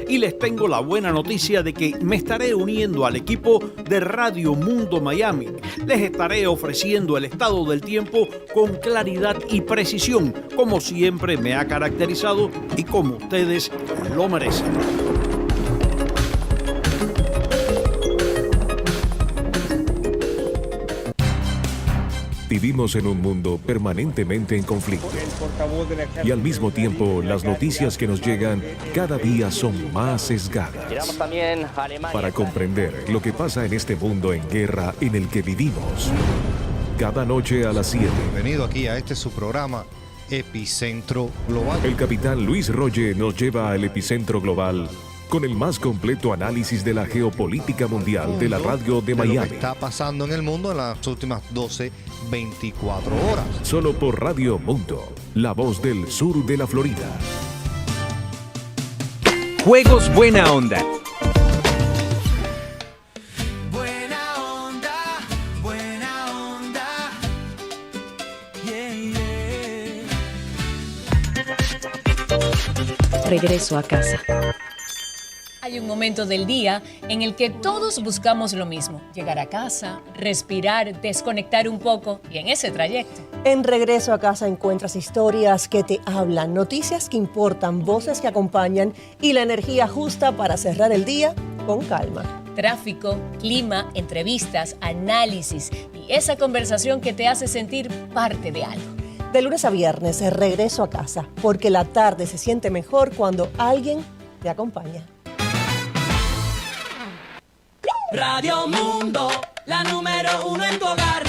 Y les tengo la buena noticia de que me estaré uniendo al equipo de Radio Mundo Miami. Les estaré ofreciendo el estado del tiempo con claridad y precisión, como siempre me ha caracterizado y como ustedes lo merecen. Vivimos en un mundo permanentemente en conflicto y al mismo tiempo las noticias que nos llegan cada día son más sesgadas. Para comprender lo que pasa en este mundo en guerra en el que vivimos, cada noche a las 7. Bienvenido aquí a su programa Epicentro Global. El capitán Luis Roger nos lleva al Epicentro Global con el más completo análisis de la geopolítica mundial de la radio de Miami. Lo que está pasando en el mundo en las últimas 24 horas. Solo por Radio Mundo, la voz del sur de la Florida. Juegos Buena Onda. Buena onda, buena onda. Yeah, yeah. Regreso a casa. Hay un momento del día en el que todos buscamos lo mismo: llegar a casa, respirar, desconectar un poco, y en ese trayecto. En Regreso a Casa encuentras historias que te hablan, noticias que importan, voces que acompañan y la energía justa para cerrar el día con calma. Tráfico, clima, entrevistas, análisis y esa conversación que te hace sentir parte de algo. De lunes a viernes, Regreso a Casa, porque la tarde se siente mejor cuando alguien te acompaña. Radio Mundo, la número 1 en tu hogar.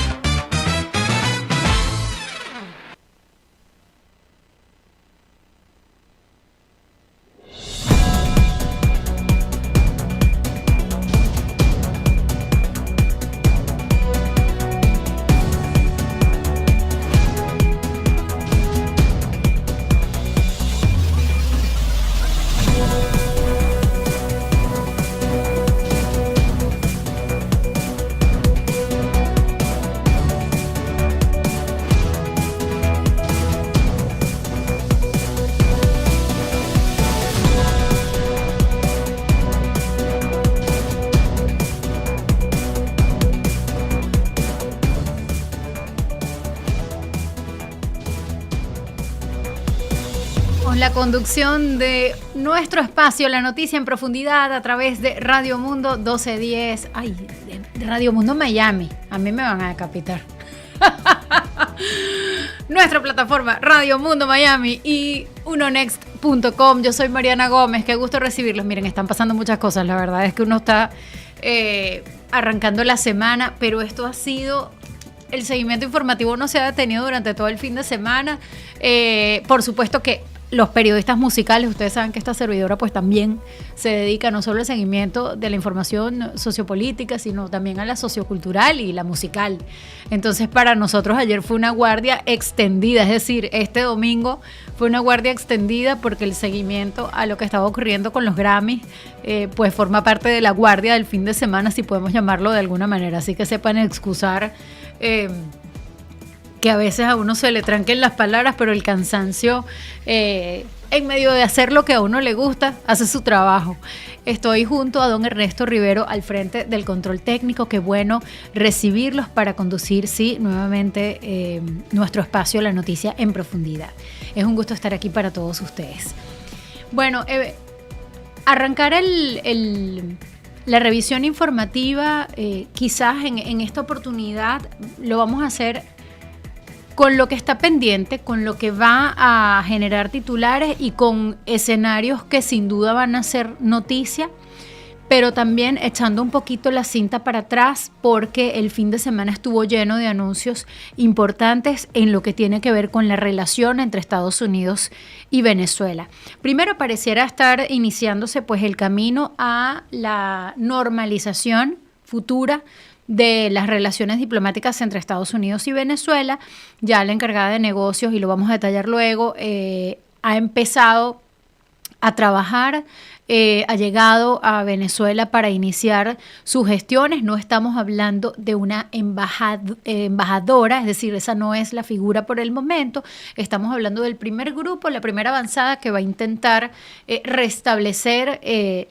La conducción de nuestro espacio, la noticia en profundidad, a través de Radio Mundo 1210. Ay, de Radio Mundo Miami. A mí me van a decapitar. Nuestra plataforma Radio Mundo Miami y unonext.com. Yo soy Mariana Gómez, qué gusto recibirlos. Miren, están pasando muchas cosas. La verdad es que uno está arrancando la semana, pero esto ha sido... El seguimiento informativo no se ha detenido durante todo el fin de semana. Por supuesto que los periodistas musicales, ustedes saben que esta servidora pues también se dedica no solo al seguimiento de la información sociopolítica, sino también a la sociocultural y la musical. Entonces para nosotros ayer fue una guardia extendida, es decir, este domingo fue una guardia extendida porque el seguimiento a lo que estaba ocurriendo con los Grammys pues forma parte de la guardia del fin de semana, si podemos llamarlo de alguna manera. Así que sepan excusar que a veces a uno se le tranquen las palabras, pero el cansancio en medio de hacer lo que a uno le gusta, hace su trabajo. Estoy junto a don Ernesto Rivero al frente del control técnico. Qué bueno recibirlos para conducir, sí, nuevamente nuestro espacio, la noticia en profundidad. Es un gusto estar aquí para todos ustedes. Bueno, arrancar la revisión informativa, quizás en esta oportunidad lo vamos a hacer con lo que está pendiente, con lo que va a generar titulares y con escenarios que sin duda van a ser noticia, pero también echando un poquito la cinta para atrás porque el fin de semana estuvo lleno de anuncios importantes en lo que tiene que ver con la relación entre Estados Unidos y Venezuela. Primero pareciera estar iniciándose pues el camino a la normalización futura de las relaciones diplomáticas entre Estados Unidos y Venezuela. Ya la encargada de negocios, y lo vamos a detallar luego, ha empezado a trabajar, ha llegado a Venezuela para iniciar sus gestiones. No estamos hablando de una embajadora, es decir, esa no es la figura por el momento. Estamos hablando del primer grupo, la primera avanzada que va a intentar restablecer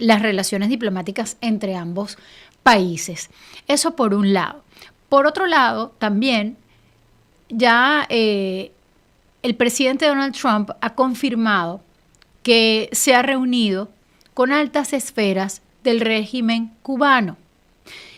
las relaciones diplomáticas entre ambos países. Eso por un lado. Por otro lado, también ya el presidente Donald Trump ha confirmado que se ha reunido con altas esferas del régimen cubano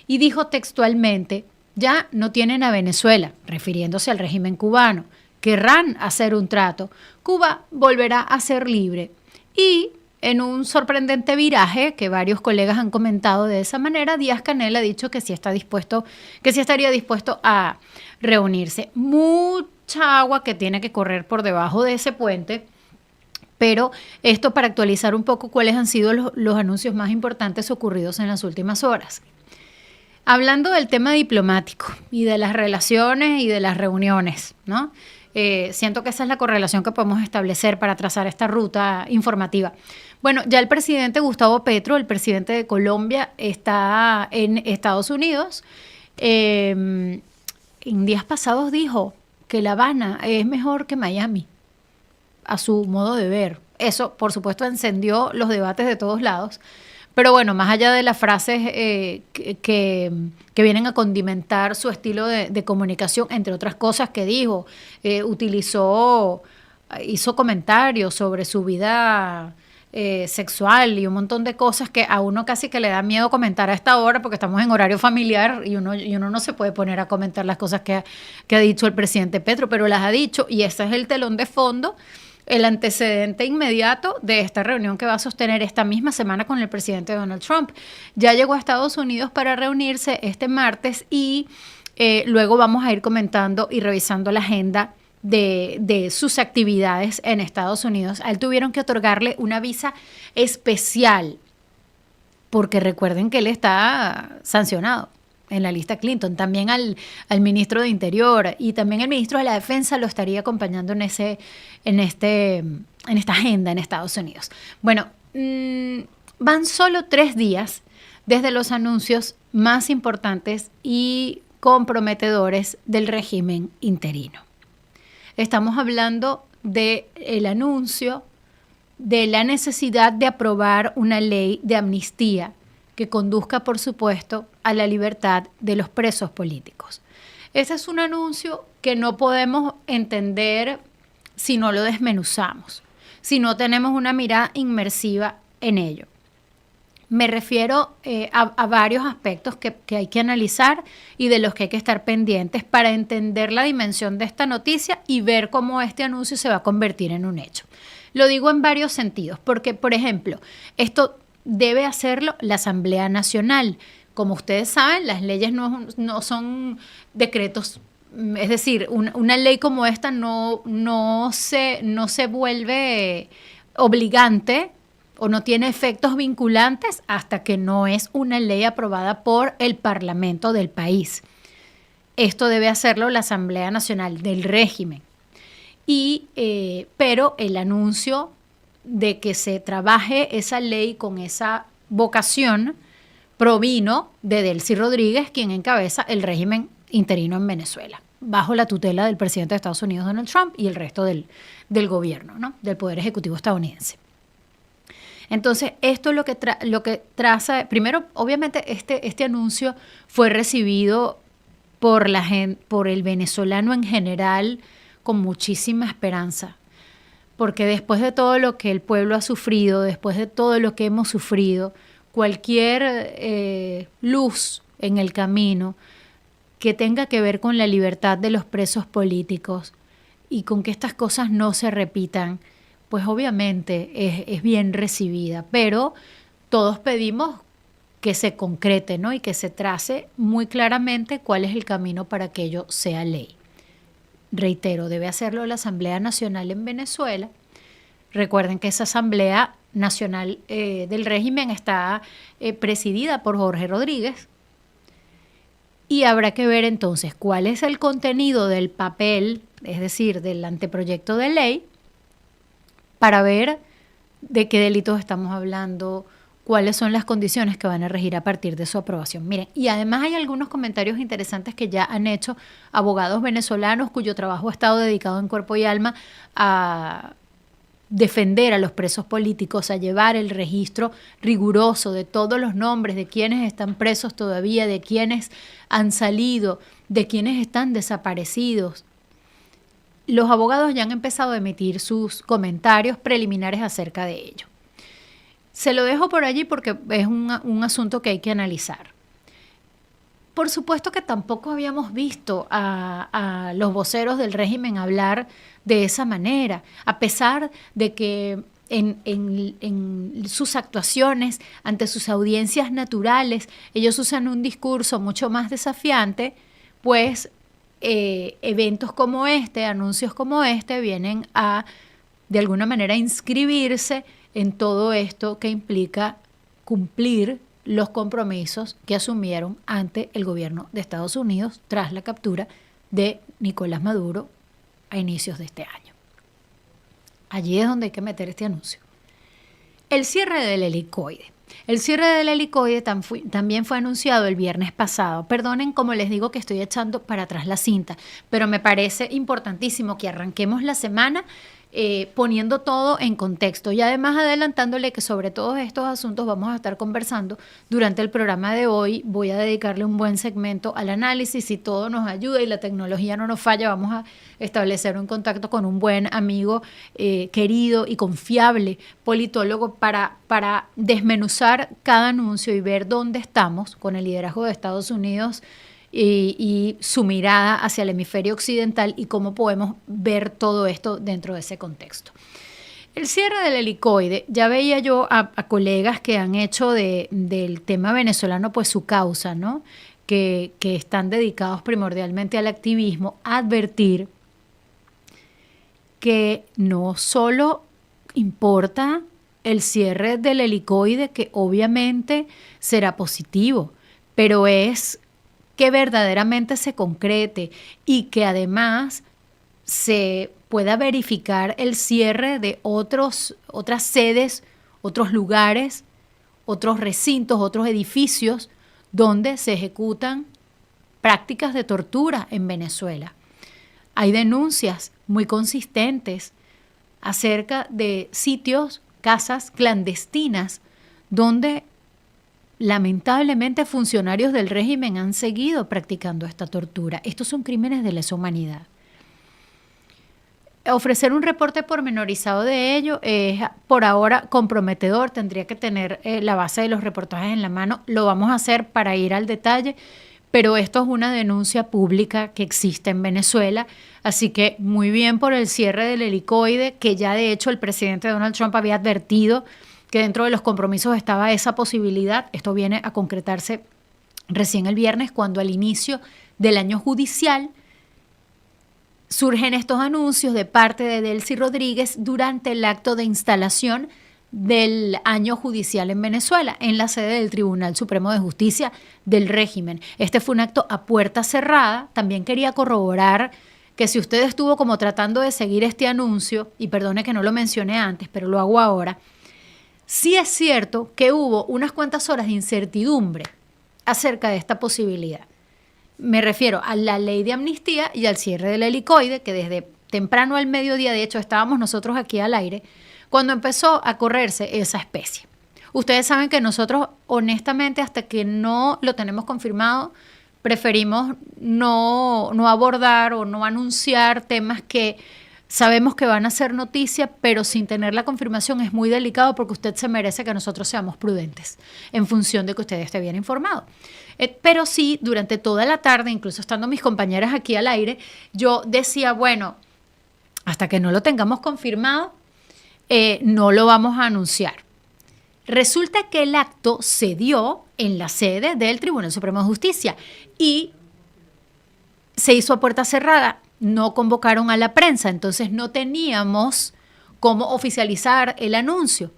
y dijo textualmente: ya no tienen a Venezuela, refiriéndose al régimen cubano, querrán hacer un trato, Cuba volverá a ser libre. Y en un sorprendente viraje que varios colegas han comentado de esa manera, Díaz-Canel ha dicho que sí estaría dispuesto a reunirse. Mucha agua que tiene que correr por debajo de ese puente. Pero esto para actualizar un poco cuáles han sido los anuncios más importantes ocurridos en las últimas horas. Hablando del tema diplomático y de las relaciones y de las reuniones, ¿no? Siento que esa es la correlación que podemos establecer para trazar esta ruta informativa. Bueno, ya el presidente Gustavo Petro, el presidente de Colombia, está en Estados Unidos. En días pasados dijo que La Habana es mejor que Miami, a su modo de ver. Eso, por supuesto, encendió los debates de todos lados. Pero bueno, más allá de las frases que vienen a condimentar su estilo de comunicación, entre otras cosas que dijo, hizo comentarios sobre su vida sexual y un montón de cosas que a uno casi que le da miedo comentar a esta hora porque estamos en horario familiar y uno no se puede poner a comentar las cosas que ha dicho el presidente Petro, pero las ha dicho, y ese es el telón de fondo, el antecedente inmediato de esta reunión que va a sostener esta misma semana con el presidente Donald Trump. Ya llegó a Estados Unidos para reunirse este martes y luego vamos a ir comentando y revisando la agenda de sus actividades en Estados Unidos. A él tuvieron que otorgarle una visa especial porque recuerden que él está sancionado en la lista Clinton. También al ministro de Interior y también el ministro de la Defensa lo estaría acompañando en esta agenda en Estados Unidos. Bueno, van solo 3 días desde los anuncios más importantes y comprometedores del régimen interino. Estamos hablando del anuncio de la necesidad de aprobar una ley de amnistía que conduzca, por supuesto, a la libertad de los presos políticos. Ese es un anuncio que no podemos entender si no lo desmenuzamos, si no tenemos una mirada inmersiva en ello. Me refiero a varios aspectos que hay que analizar y de los que hay que estar pendientes para entender la dimensión de esta noticia y ver cómo este anuncio se va a convertir en un hecho. Lo digo en varios sentidos, porque, por ejemplo, esto debe hacerlo la Asamblea Nacional. Como ustedes saben, las leyes no son decretos, es decir, una ley como esta no se vuelve obligante o no tiene efectos vinculantes hasta que no es una ley aprobada por el Parlamento del país. Esto debe hacerlo la Asamblea Nacional del régimen. Pero el anuncio de que se trabaje esa ley con esa vocación provino de Delcy Rodríguez, quien encabeza el régimen interino en Venezuela, bajo la tutela del presidente de Estados Unidos, Donald Trump, y el resto del gobierno, ¿no? Del Poder Ejecutivo estadounidense. Entonces, esto es lo que traza. Primero, obviamente, este anuncio fue recibido por el venezolano en general con muchísima esperanza. Porque después de todo lo que el pueblo ha sufrido, después de todo lo que hemos sufrido, cualquier luz en el camino que tenga que ver con la libertad de los presos políticos y con que estas cosas no se repitan, pues obviamente es bien recibida. Pero todos pedimos que se concrete, ¿no? Y que se trace muy claramente cuál es el camino para que ello sea ley. Reitero, debe hacerlo la Asamblea Nacional en Venezuela. Recuerden que esa Asamblea Nacional del régimen está presidida por Jorge Rodríguez. Y habrá que ver entonces cuál es el contenido del papel, es decir, del anteproyecto de ley, para ver de qué delitos estamos hablando, cuáles son las condiciones que van a regir a partir de su aprobación. Miren, y además hay algunos comentarios interesantes que ya han hecho abogados venezolanos cuyo trabajo ha estado dedicado en cuerpo y alma a defender a los presos políticos, a llevar el registro riguroso de todos los nombres de quienes están presos todavía, de quienes han salido, de quienes están desaparecidos. Los abogados ya han empezado a emitir sus comentarios preliminares acerca de ello. Se lo dejo por allí porque es un asunto que hay que analizar. Por supuesto que tampoco habíamos visto a los voceros del régimen hablar de esa manera, a pesar de que en sus actuaciones ante sus audiencias naturales ellos usan un discurso mucho más desafiante, pues eventos como este, anuncios como este, vienen a de alguna manera inscribirse en todo esto que implica cumplir los compromisos que asumieron ante el gobierno de Estados Unidos tras la captura de Nicolás Maduro a inicios de este año. Allí es donde hay que meter este anuncio. El cierre del helicoide. El cierre del helicoide también fue anunciado el viernes pasado. Perdonen, como les digo, que estoy echando para atrás la cinta, pero me parece importantísimo que arranquemos la semana poniendo todo en contexto y además adelantándole que sobre todos estos asuntos vamos a estar conversando durante el programa de hoy. Voy a dedicarle un buen segmento al análisis. Si todo nos ayuda y la tecnología no nos falla, vamos a establecer un contacto con un buen amigo querido y confiable politólogo para desmenuzar cada anuncio y ver dónde estamos con el liderazgo de Estados Unidos y su mirada hacia el hemisferio occidental y cómo podemos ver todo esto dentro de ese contexto. El cierre del helicoide, ya veía yo a colegas que han hecho del tema venezolano pues su causa, ¿no? Que están dedicados primordialmente al activismo, a advertir que no solo importa el cierre del helicoide, que obviamente será positivo, pero es que verdaderamente se concrete y que además se pueda verificar el cierre de otras sedes, otros lugares, otros recintos, otros edificios donde se ejecutan prácticas de tortura en Venezuela. Hay denuncias muy consistentes acerca de sitios, casas clandestinas donde lamentablemente funcionarios del régimen han seguido practicando esta tortura. Estos son crímenes de lesa humanidad. Ofrecer un reporte pormenorizado de ello es por ahora comprometedor, tendría que tener la base de los reportajes en la mano, lo vamos a hacer para ir al detalle, pero esto es una denuncia pública que existe en Venezuela, así que muy bien por el cierre del helicoide, que ya de hecho el presidente Donald Trump había advertido que dentro de los compromisos estaba esa posibilidad. Esto viene a concretarse recién el viernes, cuando al inicio del año judicial surgen estos anuncios de parte de Delcy Rodríguez durante el acto de instalación del año judicial en Venezuela, en la sede del Tribunal Supremo de Justicia del régimen. Este fue un acto a puerta cerrada. También quería corroborar que si usted estuvo como tratando de seguir este anuncio, y perdone que no lo mencioné antes, pero lo hago ahora, sí es cierto que hubo unas cuantas horas de incertidumbre acerca de esta posibilidad. Me refiero a la ley de amnistía y al cierre del helicoide, que desde temprano al mediodía, de hecho estábamos nosotros aquí al aire, cuando empezó a correrse esa especie. Ustedes saben que nosotros, honestamente, hasta que no lo tenemos confirmado, preferimos no abordar o no anunciar temas que sabemos que van a ser noticia, pero sin tener la confirmación es muy delicado, porque usted se merece que nosotros seamos prudentes en función de que usted esté bien informado. Pero sí, durante toda la tarde, incluso estando mis compañeras aquí al aire, yo decía, bueno, hasta que no lo tengamos confirmado, no lo vamos a anunciar. Resulta que el acto se dio en la sede del Tribunal Supremo de Justicia y se hizo a puerta cerrada. No convocaron a la prensa, entonces no teníamos cómo oficializar el anuncio.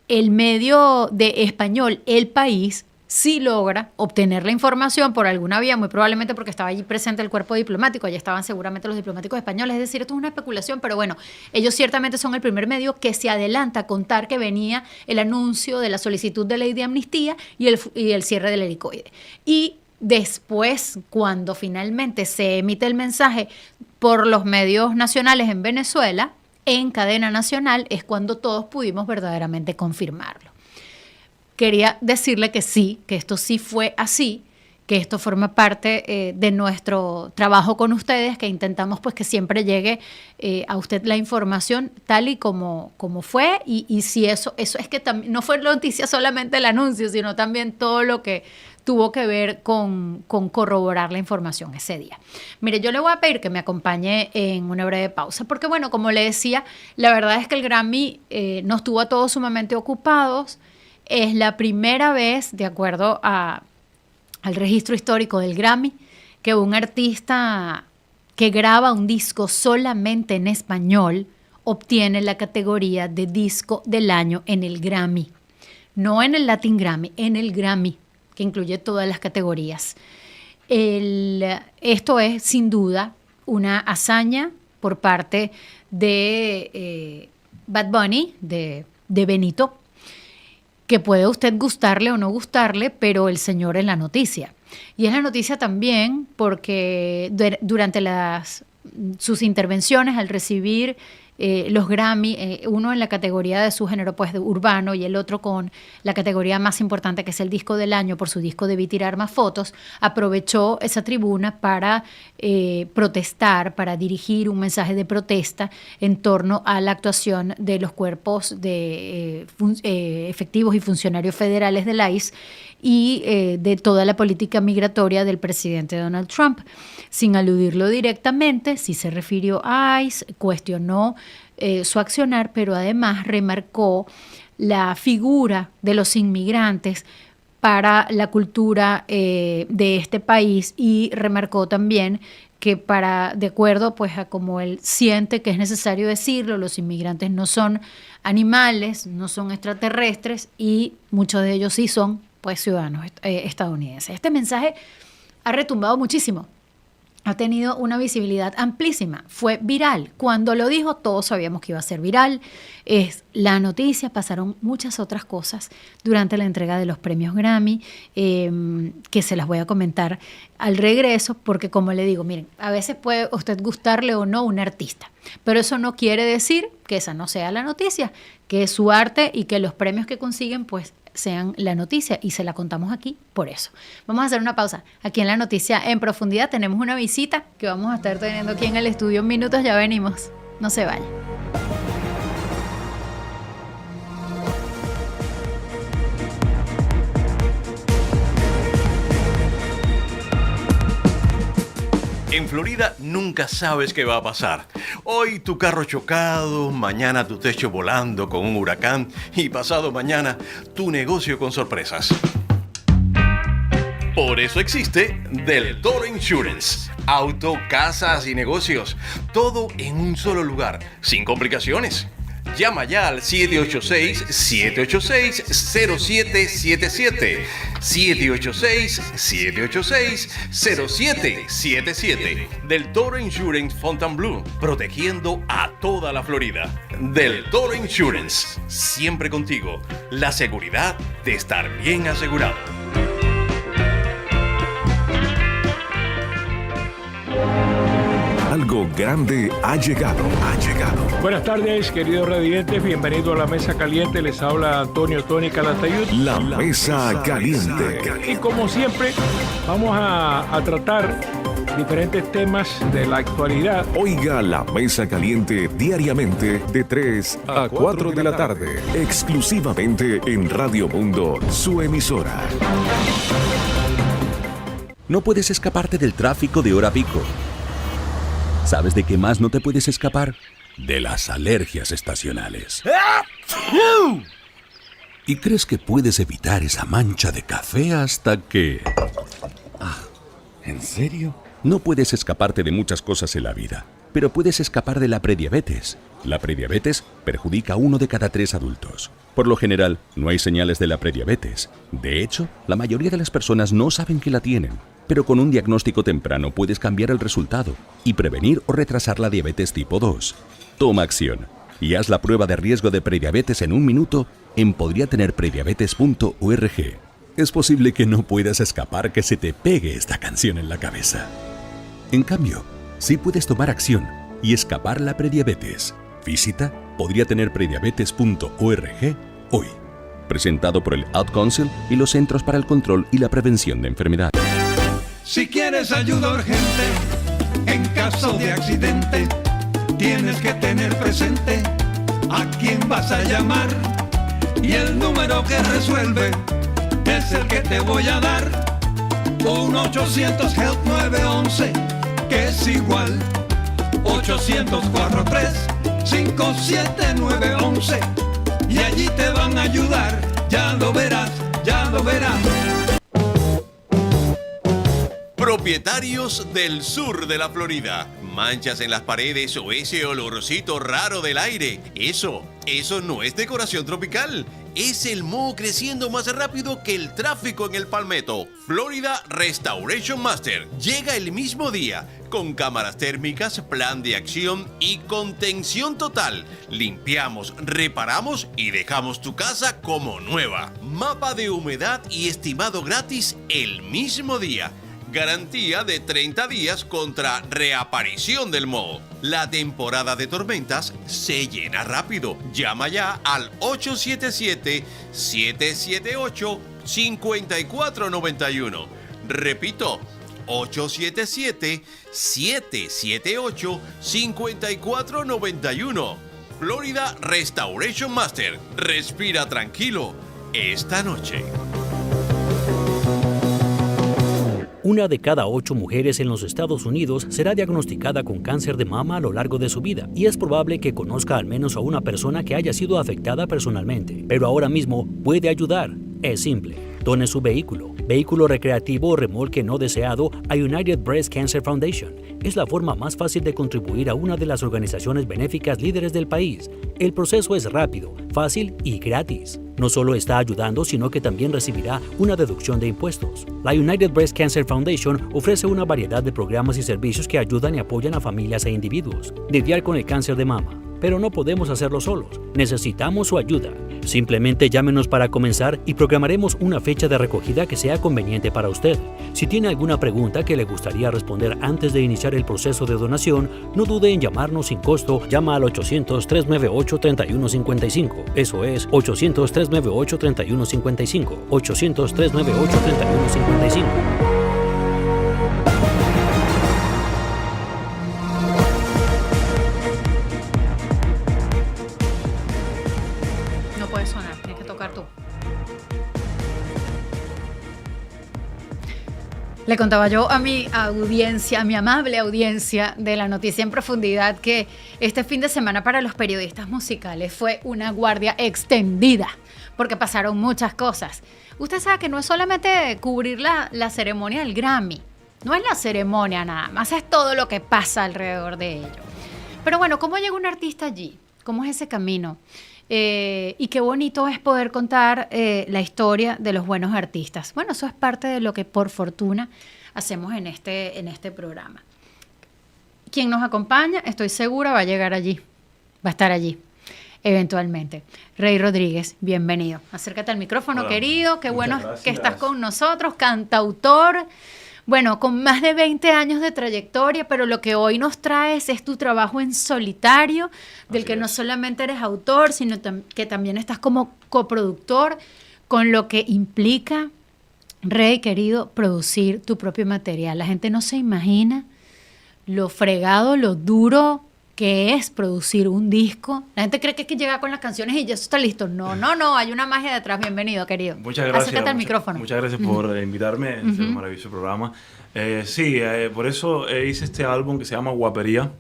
El medio de español, El País, sí logra obtener la información por alguna vía, muy probablemente porque estaba allí presente el cuerpo diplomático, allí estaban seguramente los diplomáticos españoles, es decir, esto es una especulación, pero bueno, ellos ciertamente son el primer medio que se adelanta a contar que venía el anuncio de la solicitud de ley de amnistía y el cierre del helicoide. Y después, cuando finalmente se emite el mensaje por los medios nacionales en Venezuela, en cadena nacional, es cuando todos pudimos verdaderamente confirmarlo. Quería decirle que sí, que esto sí fue así, que esto forma parte de nuestro trabajo con ustedes, que intentamos pues que siempre llegue a usted la información tal y como fue, y si eso es que no fue noticia solamente el anuncio, sino también todo lo que tuvo que ver con corroborar la información ese día. Mire, yo le voy a pedir que me acompañe en una breve pausa, porque bueno, como le decía, la verdad es que el Grammy nos tuvo a todos sumamente ocupados. Es la primera vez, de acuerdo al registro histórico del Grammy, que un artista que graba un disco solamente en español obtiene la categoría de disco del año en el Grammy. No en el Latin Grammy, en el Grammy, que incluye todas las categorías. Esto es, sin duda, una hazaña por parte de Bad Bunny, de Benito, que puede usted gustarle o no gustarle, pero el señor es la noticia. Y es la noticia también porque durante sus intervenciones al recibir los Grammy, uno en la categoría de su género pues de urbano y el otro con la categoría más importante que es el disco del año por su disco Debí tirar más fotos, aprovechó esa tribuna para protestar, para dirigir un mensaje de protesta en torno a la actuación de los cuerpos de efectivos y funcionarios federales del ICE y de toda la política migratoria del presidente Donald Trump. Sin aludirlo directamente, sí se refirió a ICE, cuestionó su accionar, pero además remarcó la figura de los inmigrantes para la cultura de este país y remarcó también que de acuerdo pues a como él siente que es necesario decirlo, los inmigrantes no son animales, no son extraterrestres y muchos de ellos sí son pues ciudadanos estadounidenses. Este mensaje ha retumbado muchísimo, ha tenido una visibilidad amplísima, fue viral. Cuando lo dijo todos sabíamos que iba a ser viral, es la noticia, pasaron muchas otras cosas durante la entrega de los premios Grammy, que se las voy a comentar al regreso, porque como le digo, miren, a veces puede usted gustarle o no un artista, pero eso no quiere decir que esa no sea la noticia, que su arte y que los premios que consiguen pues sean la noticia y se la contamos aquí por eso. Vamos a hacer una pausa. Aquí en La Noticia en Profundidad tenemos una visita que vamos a estar teniendo aquí en el estudio en minutos, ya venimos. No se vaya. En Florida nunca sabes qué va a pasar. Hoy tu carro chocado, mañana tu techo volando con un huracán y pasado mañana tu negocio con sorpresas. Por eso existe Del Toro Insurance. Auto, casas y negocios. Todo en un solo lugar, sin complicaciones. Llama ya al 786-786-0777. 786-786-0777. Del Toro Insurance Fontainebleau, protegiendo a toda la Florida. Del Toro Insurance, siempre contigo. La seguridad de estar bien asegurado. Algo grande ha llegado. Buenas tardes, queridos radiantes. Bienvenido a la Mesa Caliente. Les habla Antonio Tony Calatayud. La Mesa Caliente. Y como siempre, vamos a tratar diferentes temas de la actualidad. Oiga la Mesa Caliente diariamente de 3 a 4 de la tarde. Exclusivamente en Radio Mundo, su emisora. No puedes escaparte del tráfico de hora pico. ¿Sabes de qué más no te puedes escapar? De las alergias estacionales. Y crees que puedes evitar esa mancha de café hasta que... ¿En serio? No puedes escaparte de muchas cosas en la vida, pero puedes escapar de la prediabetes. La prediabetes perjudica a 1 de cada 3 adultos. Por lo general, no hay señales de la prediabetes. De hecho, la mayoría de las personas no saben que la tienen. Pero con un diagnóstico temprano puedes cambiar el resultado y prevenir o retrasar la diabetes tipo 2. Toma acción y haz la prueba de riesgo de prediabetes en 1 minuto en podriatenerprediabetes.org. Es posible que no puedas escapar que se te pegue esta canción en la cabeza. En cambio, sí puedes tomar acción y escapar la prediabetes. Visita podriatenerprediabetes.org hoy. Presentado por el Ad Council y los Centros para el Control y la Prevención de Enfermedades. Si quieres ayuda urgente en caso de accidente, tienes que tener presente a quién vas a llamar. Y el número que resuelve es el que te voy a dar. 1-800-HELP-911, que es igual 800-43-57911. Y allí te van a ayudar, ya lo verás, ya lo verás. Propietarios del sur de la Florida. Manchas en las paredes o ese olorcito raro del aire. Eso no es decoración tropical. Es el moho creciendo más rápido que el tráfico en el Palmetto. Florida Restoration Master llega el mismo día con cámaras térmicas, plan de acción y contención total. Limpiamos, reparamos y dejamos tu casa como nueva. Mapa de humedad y estimado gratis el mismo día. Garantía de 30 días contra reaparición del moho. La temporada de tormentas se llena rápido. Llama ya al 877-778-5491. Repito, 877-778-5491. Florida Restoration Master. Respira tranquilo esta noche. 1 de cada 8 mujeres en los Estados Unidos será diagnosticada con cáncer de mama a lo largo de su vida y es probable que conozca al menos a una persona que haya sido afectada personalmente. Pero ahora mismo puede ayudar. Es simple. Done su vehículo recreativo o remolque no deseado a United Breast Cancer Foundation. Es la forma más fácil de contribuir a una de las organizaciones benéficas líderes del país. El proceso es rápido, fácil y gratis. No solo está ayudando, sino que también recibirá una deducción de impuestos. La United Breast Cancer Foundation ofrece una variedad de programas y servicios que ayudan y apoyan a familias e individuos. Lidiar con el cáncer de mama. Pero no podemos hacerlo solos. Necesitamos su ayuda. Simplemente llámenos para comenzar y programaremos una fecha de recogida que sea conveniente para usted. Si tiene alguna pregunta que le gustaría responder antes de iniciar el proceso de donación, no dude en llamarnos sin costo. Llama al 800-398-3155. Eso es 800-398-3155. 800-398-3155. Le contaba yo a mi audiencia, a mi amable audiencia de la Noticia en Profundidad, que este fin de semana para los periodistas musicales fue una guardia extendida, porque pasaron muchas cosas. Usted sabe que no es solamente cubrir la ceremonia del Grammy, no es la ceremonia nada más, es todo lo que pasa alrededor de ello. Pero bueno, ¿cómo llega un artista allí? ¿Cómo es ese camino? Y qué bonito es poder contar la historia de los buenos artistas. Bueno, eso es parte de lo que por fortuna hacemos en este programa. Quien nos acompaña, estoy segura, va a llegar allí, va a estar allí eventualmente. Rey Rodríguez, bienvenido. Acércate al micrófono. Hola, querido, qué bueno que estás con nosotros, cantautor. Bueno, con más de 20 años de trayectoria, pero lo que hoy nos traes es tu trabajo en solitario, del que no solamente eres autor, sino que también estás como coproductor, con lo que implica, Rey, querido, producir tu propio material. La gente no se imagina lo fregado, lo duro que es producir un disco. La gente cree que es que llega con las canciones y ya eso está listo. No, hay una magia detrás. Bienvenido, querido. Muchas gracias. Acércate al micrófono. Muchas gracias por invitarme en este maravilloso programa. Por eso hice este álbum que se llama Guapería.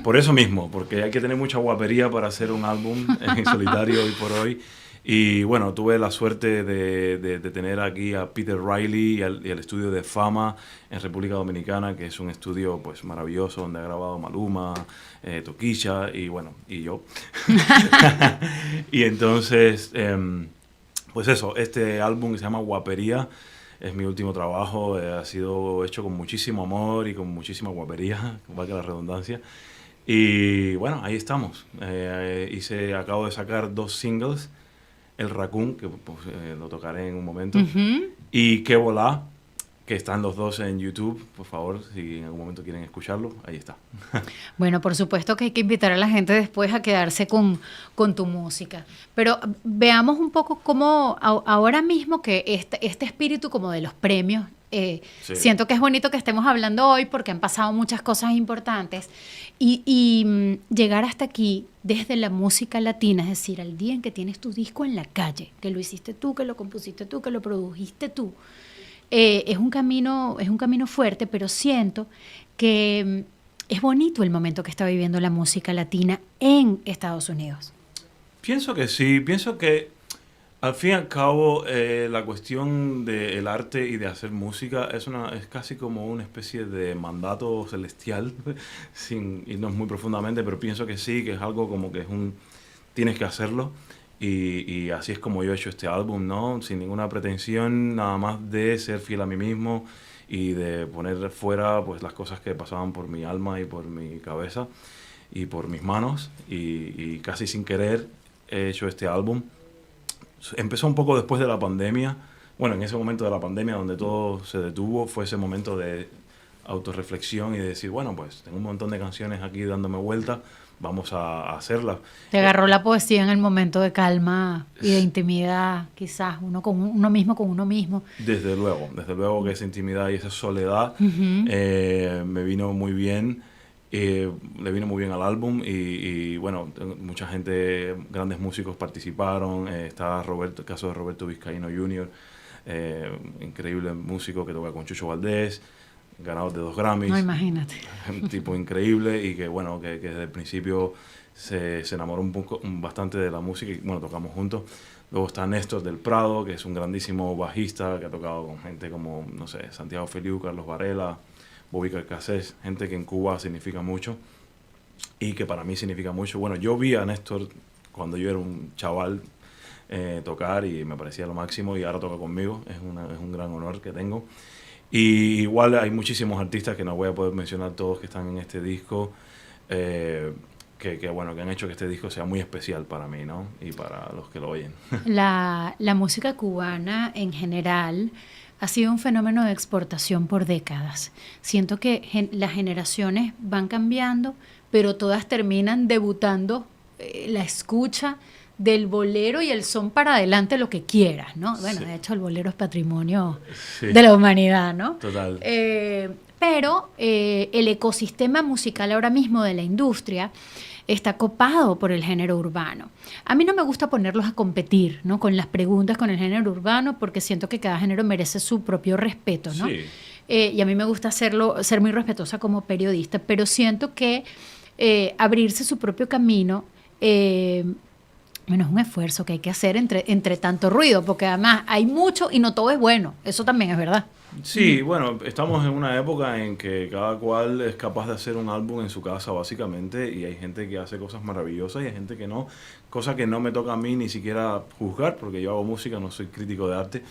Por eso mismo, porque hay que tener mucha guapería para hacer un álbum en solitario hoy por hoy. Y bueno, tuve la suerte de tener aquí a Peter Riley y el estudio de Fama en República Dominicana, que es un estudio pues maravilloso donde ha grabado Maluma, Toquilla y bueno, y yo. Y entonces, pues eso, este álbum que se llama Guapería es mi último trabajo, ha sido hecho con muchísimo amor y con muchísima guapería, valga la redundancia. Y bueno, ahí estamos. Acabo de sacar 2 singles. El Raccoon, que pues, lo tocaré en un momento, y Que Volá, que están los 2 en YouTube. Por favor, si en algún momento quieren escucharlo, ahí está. Bueno, por supuesto que hay que invitar a la gente después a quedarse con tu música. Pero veamos un poco cómo ahora mismo que este espíritu como de los premios, sí. Siento que es bonito que estemos hablando hoy porque han pasado muchas cosas importantes y llegar hasta aquí desde la música latina, es decir, al día en que tienes tu disco en la calle, que lo hiciste tú, que lo compusiste tú, que lo produjiste tú, es un camino fuerte, pero siento que es bonito el momento que está viviendo la música latina en Estados Unidos. Pienso que sí, pienso que al fin y al cabo, la cuestión del arte y de hacer música es casi como una especie de mandato celestial, sin irnos muy profundamente, pero pienso que sí, que es algo como que tienes que hacerlo. Y así es como yo he hecho este álbum, ¿no? Sin ninguna pretensión, nada más de ser fiel a mí mismo y de poner fuera pues las cosas que pasaban por mi alma y por mi cabeza y por mis manos. Y casi sin querer he hecho este álbum. Empezó un poco después de la pandemia. Bueno, en ese momento de la pandemia donde todo se detuvo, fue ese momento de autorreflexión y de decir, bueno, pues tengo un montón de canciones aquí dándome vueltas, vamos a hacerlas. Te agarró la poesía en el momento de calma y de intimidad, quizás, uno con uno mismo. Desde luego que esa intimidad y esa soledad me vino muy bien. Le vino muy bien al álbum y bueno, mucha gente, grandes músicos participaron. Está el caso de Roberto Vizcaíno Jr., increíble músico que toca con Chucho Valdés, ganador de 2 Grammys. No, imagínate. Un tipo increíble y que bueno, que desde el principio se enamoró bastante de la música y bueno, tocamos juntos. Luego está Néstor del Prado, que es un grandísimo bajista que ha tocado con gente como, no sé, Santiago Feliu, Carlos Varela, Bobby Carcassés, gente que en Cuba significa mucho y que para mí significa mucho. Bueno, yo vi a Néstor cuando yo era un chaval tocar y me parecía lo máximo y ahora toca conmigo, es un gran honor que tengo. Y igual hay muchísimos artistas que no voy a poder mencionar todos que están en este disco, que han hecho que este disco sea muy especial para mí, ¿no? Y para los que lo oyen. La música cubana en general ha sido un fenómeno de exportación por décadas. Siento que las generaciones van cambiando, pero todas terminan debutando la escucha del bolero y el son para adelante, lo que quieras, ¿no? Bueno, sí. De hecho el bolero es patrimonio de la humanidad, ¿no? Total. Pero el ecosistema musical ahora mismo de la industria está copado por el género urbano. A mí no me gusta ponerlos a competir, ¿no? Con las preguntas con el género urbano, porque siento que cada género merece su propio respeto, ¿no? Sí. Y a mí me gusta ser muy respetuosa como periodista, pero siento que abrirse su propio camino es un esfuerzo que hay que hacer entre tanto ruido, porque además hay mucho y no todo es bueno. Eso también es verdad. Sí, bueno, estamos en una época en que cada cual es capaz de hacer un álbum en su casa, básicamente, y hay gente que hace cosas maravillosas y hay gente que no, cosa que no me toca a mí ni siquiera juzgar, porque yo hago música, no soy crítico de arte,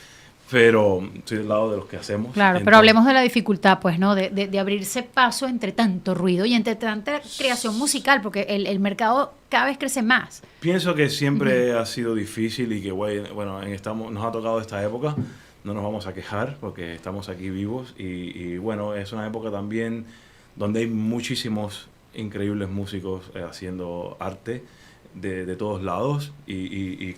pero estoy del lado de los que hacemos. Claro, entonces, pero hablemos de la dificultad, pues, ¿no? De abrirse paso entre tanto ruido y entre tanta creación musical, porque el mercado cada vez crece más. Pienso que siempre ha sido difícil y que, bueno, nos ha tocado esta época. No nos vamos a quejar porque estamos aquí vivos y bueno, es una época también donde hay muchísimos increíbles músicos haciendo arte de todos lados y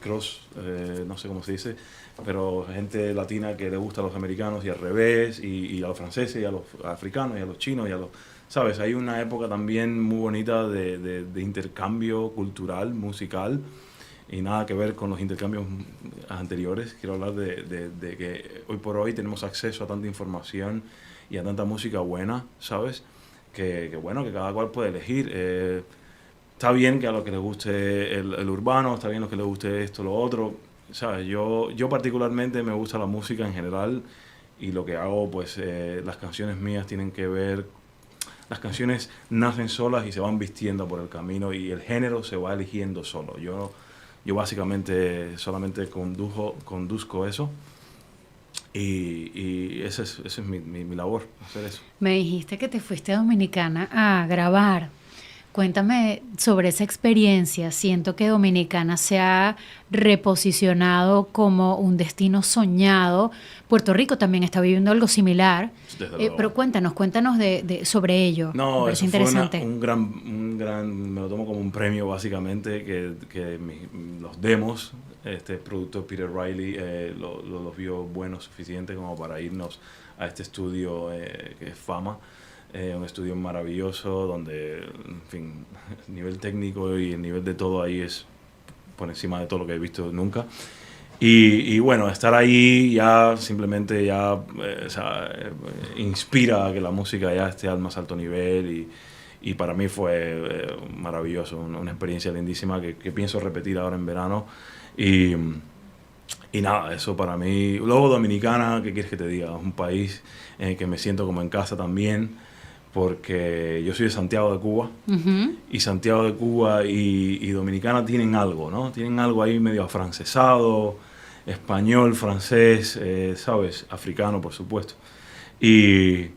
no sé cómo se dice, pero gente latina que le gusta a los americanos y al revés, y a los franceses y a los africanos y a los chinos y a los... ¿Sabes? Hay una época también muy bonita de intercambio cultural, musical, y nada que ver con los intercambios anteriores. Quiero hablar de que hoy por hoy tenemos acceso a tanta información y a tanta música buena, ¿sabes? Que bueno, que cada cual puede elegir. está bien que a los que les guste el urbano, está bien a los que les guste esto, lo otro, ¿sabes? Yo particularmente me gusta la música en general y lo que hago, pues las canciones mías tienen que ver, las canciones nacen solas y se van vistiendo por el camino y el género se va eligiendo solo. Yo básicamente solamente conduzco eso y esa es mi labor, hacer eso. Me dijiste que te fuiste a Dominicana a grabar. Cuéntame sobre esa experiencia. Siento que Dominicana se ha reposicionado como un destino soñado. Puerto Rico también está viviendo algo similar. Pero cuéntanos sobre ello. No, eso fue interesante. un gran, me lo tomo como un premio básicamente, que los demos, este productor Peter Riley los vio buenos suficiente como para irnos a este estudio que es Fama. Un estudio maravilloso donde, en fin, el nivel técnico y el nivel de todo ahí es por encima de todo lo que he visto nunca. Y bueno, estar ahí ya simplemente inspira a que la música ya esté al más alto nivel y para mí fue maravilloso, una experiencia lindísima que pienso repetir ahora en verano. Y nada, eso para mí. Luego Dominicana, ¿qué quieres que te diga? Un país en el que me siento como en casa también, porque yo soy de Santiago de Cuba, y Santiago de Cuba y Dominicana tienen algo, ¿no? Tienen algo ahí medio afrancesado, español, francés, ¿sabes? Africano, por supuesto. Y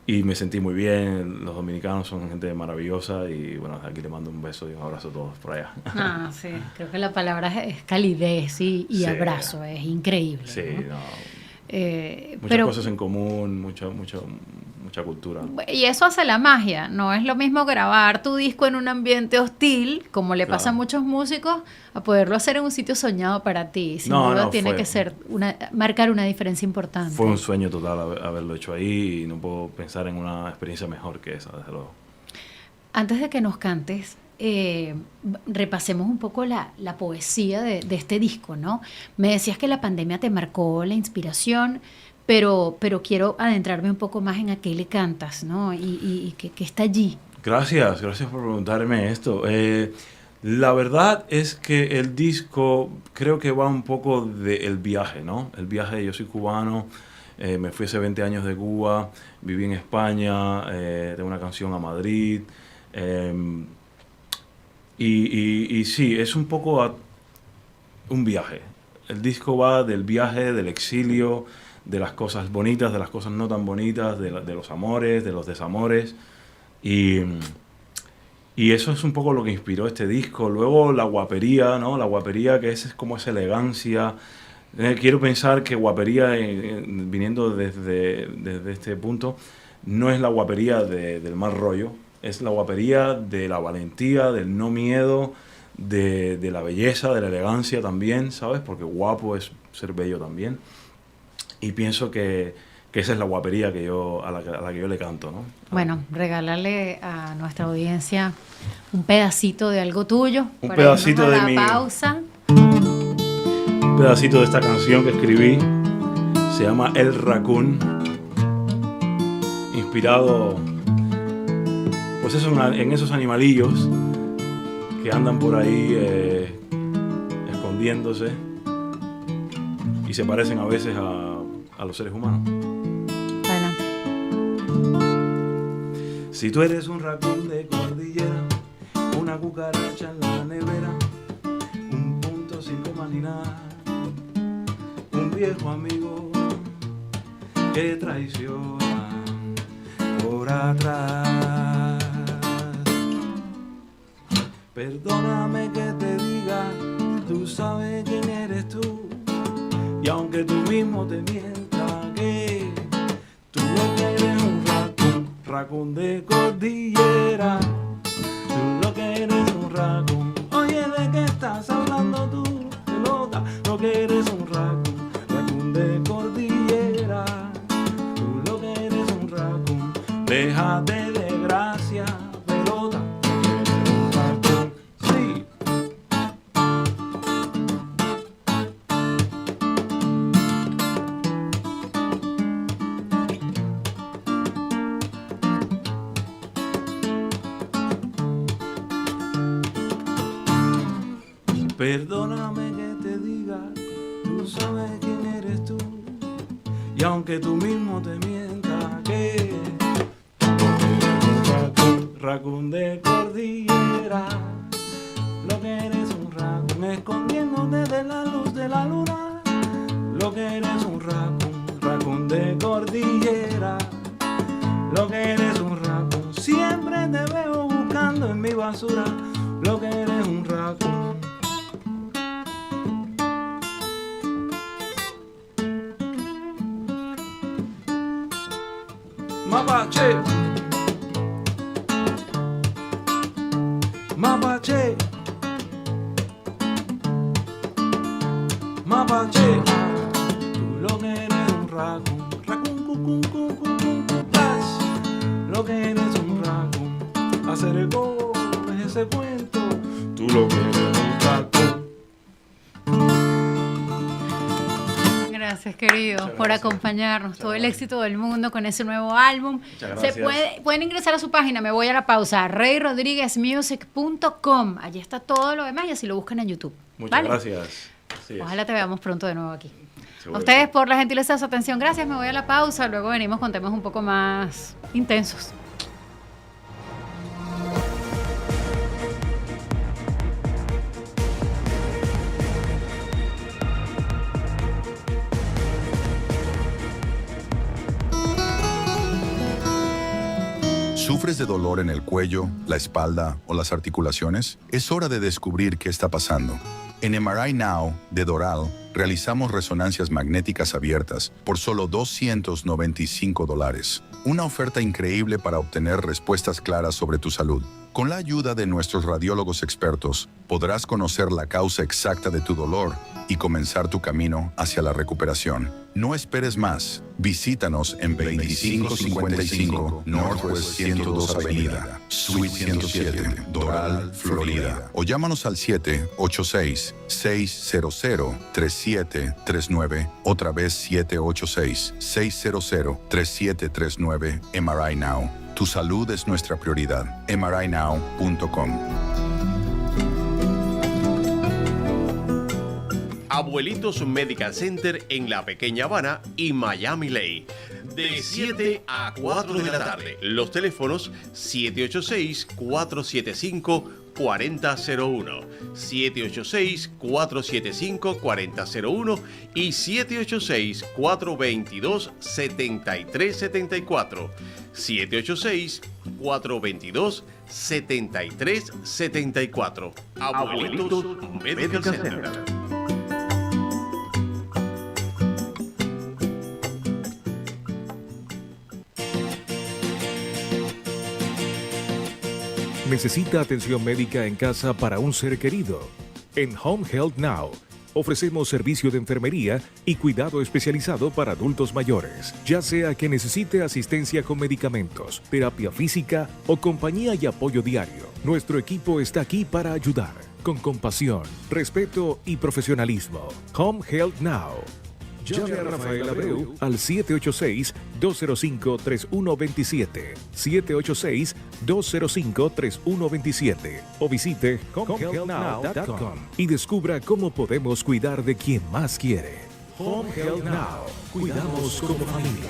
me sentí muy bien, los dominicanos son gente maravillosa y bueno, aquí le mando un beso y un abrazo a todos por allá. Ah, sí, creo que la palabra es calidez y sí, abrazo, es increíble. Sí, ¿no? Muchas cosas en común, mucha cultura. Y eso hace la magia. No es lo mismo grabar tu disco en un ambiente hostil, como le pasa a muchos músicos, a poderlo hacer en un sitio soñado para ti. Sin duda tiene que ser marcar una diferencia importante. Fue un sueño total haberlo hecho ahí y no puedo pensar en una experiencia mejor que esa, desde luego. Antes de que nos cantes, repasemos un poco la poesía de este disco, ¿no? Me decías que la pandemia te marcó la inspiración, pero quiero adentrarme un poco más en a qué le cantas, ¿no? Y que está allí. Gracias por preguntarme esto. La verdad es que el disco creo que va un poco del viaje, ¿no? El viaje, yo soy cubano, me fui hace 20 años de Cuba, viví en España, tengo una canción a Madrid, y sí, es un poco un viaje. El disco va del viaje, del exilio, de las cosas bonitas, de las cosas no tan bonitas, de los amores, de los desamores. Y eso es un poco lo que inspiró este disco. Luego la guapería, ¿no? La guapería, que es como esa elegancia. Quiero pensar que guapería, viniendo desde este punto, no es la guapería del mal rollo, es la guapería de la valentía, del no miedo, de la belleza, de la elegancia también, ¿sabes? Porque guapo es ser bello también. Y pienso que esa es la guapería a la que yo le canto, ¿no? Bueno, regálale a nuestra audiencia un pedacito de algo tuyo. Un pedacito de pausa. Un pedacito de esta canción que escribí. Se llama El Raccoon. Inspirado, pues eso, en esos animalillos que andan por ahí escondiéndose y se parecen a veces a los seres humanos. Adelante. Si tú eres un raccoon de cordillera, una cucaracha en la nevera, un punto sin imaginar, un viejo amigo que traiciona por atrás. Perdóname que te diga, tú sabes quién eres tú, y aunque tú mismo te mientas que tú lo que eres un raccoon de cordillera, tú lo que eres un raccoon. Oye, ¿de qué estás hablando tú, pelota? Lo que eres un raccoon de cordillera, tú lo que eres un raccoon. Déjate de gracia, pelota, eres un raccoon, sí. Perdóname que te diga, tú sabes quién eres tú. Y aunque tú mismo te mientas que raccoon de cordillera, lo que eres un raccoon escondiéndote de la luz de la luna, lo que eres un raccoon de cordillera, lo que eres un raccoon, siempre te veo buscando en mi basura, lo que eres un raccoon. Mapache, mapache, mapache, tú lo que eres un raccoon, lo que eres un raccoon, hacer el go es ese cuento, tú lo que eres un raccoon. Gracias, querido, por acompañarnos. Todo el éxito del mundo con ese nuevo álbum. Pueden ingresar a su página, me voy a la pausa, reyrodriguezmusic.com. Allí está todo lo demás y así lo buscan en YouTube. Muchas gracias. Ojalá te veamos pronto de nuevo aquí. A ustedes por la gentileza de su atención. Gracias, me voy a la pausa. Luego venimos con temas un poco más intensos. ¿Sufres de dolor en el cuello, la espalda o las articulaciones? Es hora de descubrir qué está pasando. En MRI Now de Doral realizamos resonancias magnéticas abiertas por solo $295. Una oferta increíble para obtener respuestas claras sobre tu salud. Con la ayuda de nuestros radiólogos expertos, podrás conocer la causa exacta de tu dolor y comenzar tu camino hacia la recuperación. No esperes más. Visítanos en 2555 Northwest 102 Avenida, Suite 107, Doral, Florida. O llámanos al 786-600-3739. Otra vez 786-600-3739. MRI Now. Tu salud es nuestra prioridad. MRINow.com. Abuelitos Medical Center en La Pequeña Habana y Miami Lake. De 7 a 4 de la tarde. Los teléfonos 786-475-4001, 786-475-4001 y 786-422-7374. 786-422-7374. Abuelitos Medical Center. ¿Necesita atención médica en casa para un ser querido? En Home Health Now ofrecemos servicio de enfermería y cuidado especializado para adultos mayores, ya sea que necesite asistencia con medicamentos, terapia física o compañía y apoyo diario. Nuestro equipo está aquí para ayudar, con compasión, respeto y profesionalismo. Home Health Now. Llame a Rafael Abreu al 786-205-3127, 786-205-3127 o visite homehealthnow.com y descubra cómo podemos cuidar de quien más quiere. Home Health Now. Cuidamos como familia.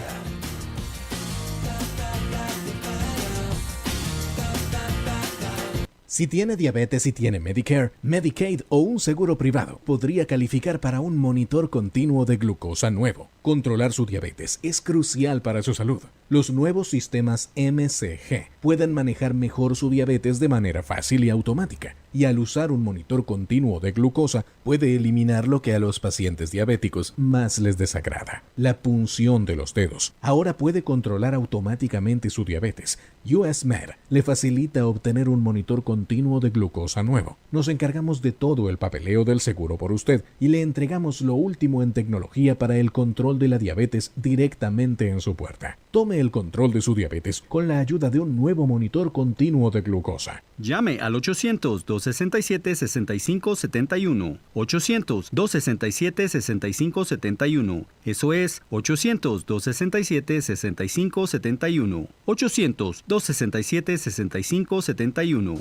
Si tiene diabetes y tiene Medicare, Medicaid o un seguro privado, podría calificar para un monitor continuo de glucosa nuevo. Controlar su diabetes es crucial para su salud. Los nuevos sistemas MCG pueden manejar mejor su diabetes de manera fácil y automática, y al usar un monitor continuo de glucosa puede eliminar lo que a los pacientes diabéticos más les desagrada: la punción de los dedos. Ahora puede controlar automáticamente su diabetes. US Med le facilita obtener un monitor continuo de glucosa nuevo. Nos encargamos de todo el papeleo del seguro por usted y le entregamos lo último en tecnología para el control de la diabetes directamente en su puerta. Tome el control de su diabetes con la ayuda de un nuevo monitor continuo de glucosa. Llame al 800-267-6571. 800-267-6571. Eso es 800-267-6571. 800-267-6571.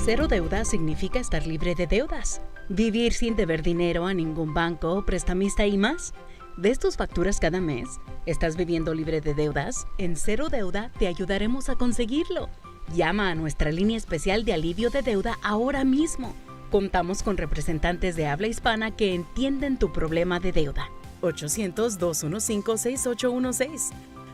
Cero deuda significa estar libre de deudas, vivir sin deber dinero a ningún banco, prestamista y más. ¿Ves tus facturas cada mes? ¿Estás viviendo libre de deudas? En Cero Deuda te ayudaremos a conseguirlo. Llama a nuestra línea especial de alivio de deuda ahora mismo. Contamos con representantes de habla hispana que entienden tu problema de deuda. 800-215-6816.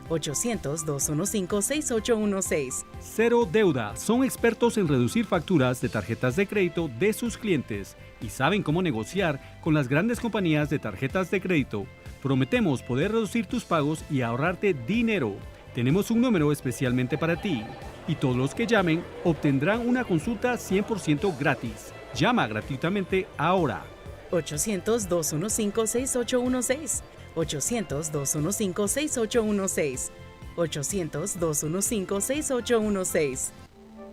800-215-6816. Cero Deuda son expertos en reducir facturas de tarjetas de crédito de sus clientes y saben cómo negociar con las grandes compañías de tarjetas de crédito. Prometemos poder reducir tus pagos y ahorrarte dinero. Tenemos un número especialmente para ti y todos los que llamen obtendrán una consulta 100% gratis. Llama gratuitamente ahora. 800-215-6816. 800-215-6816. 800-215-6816.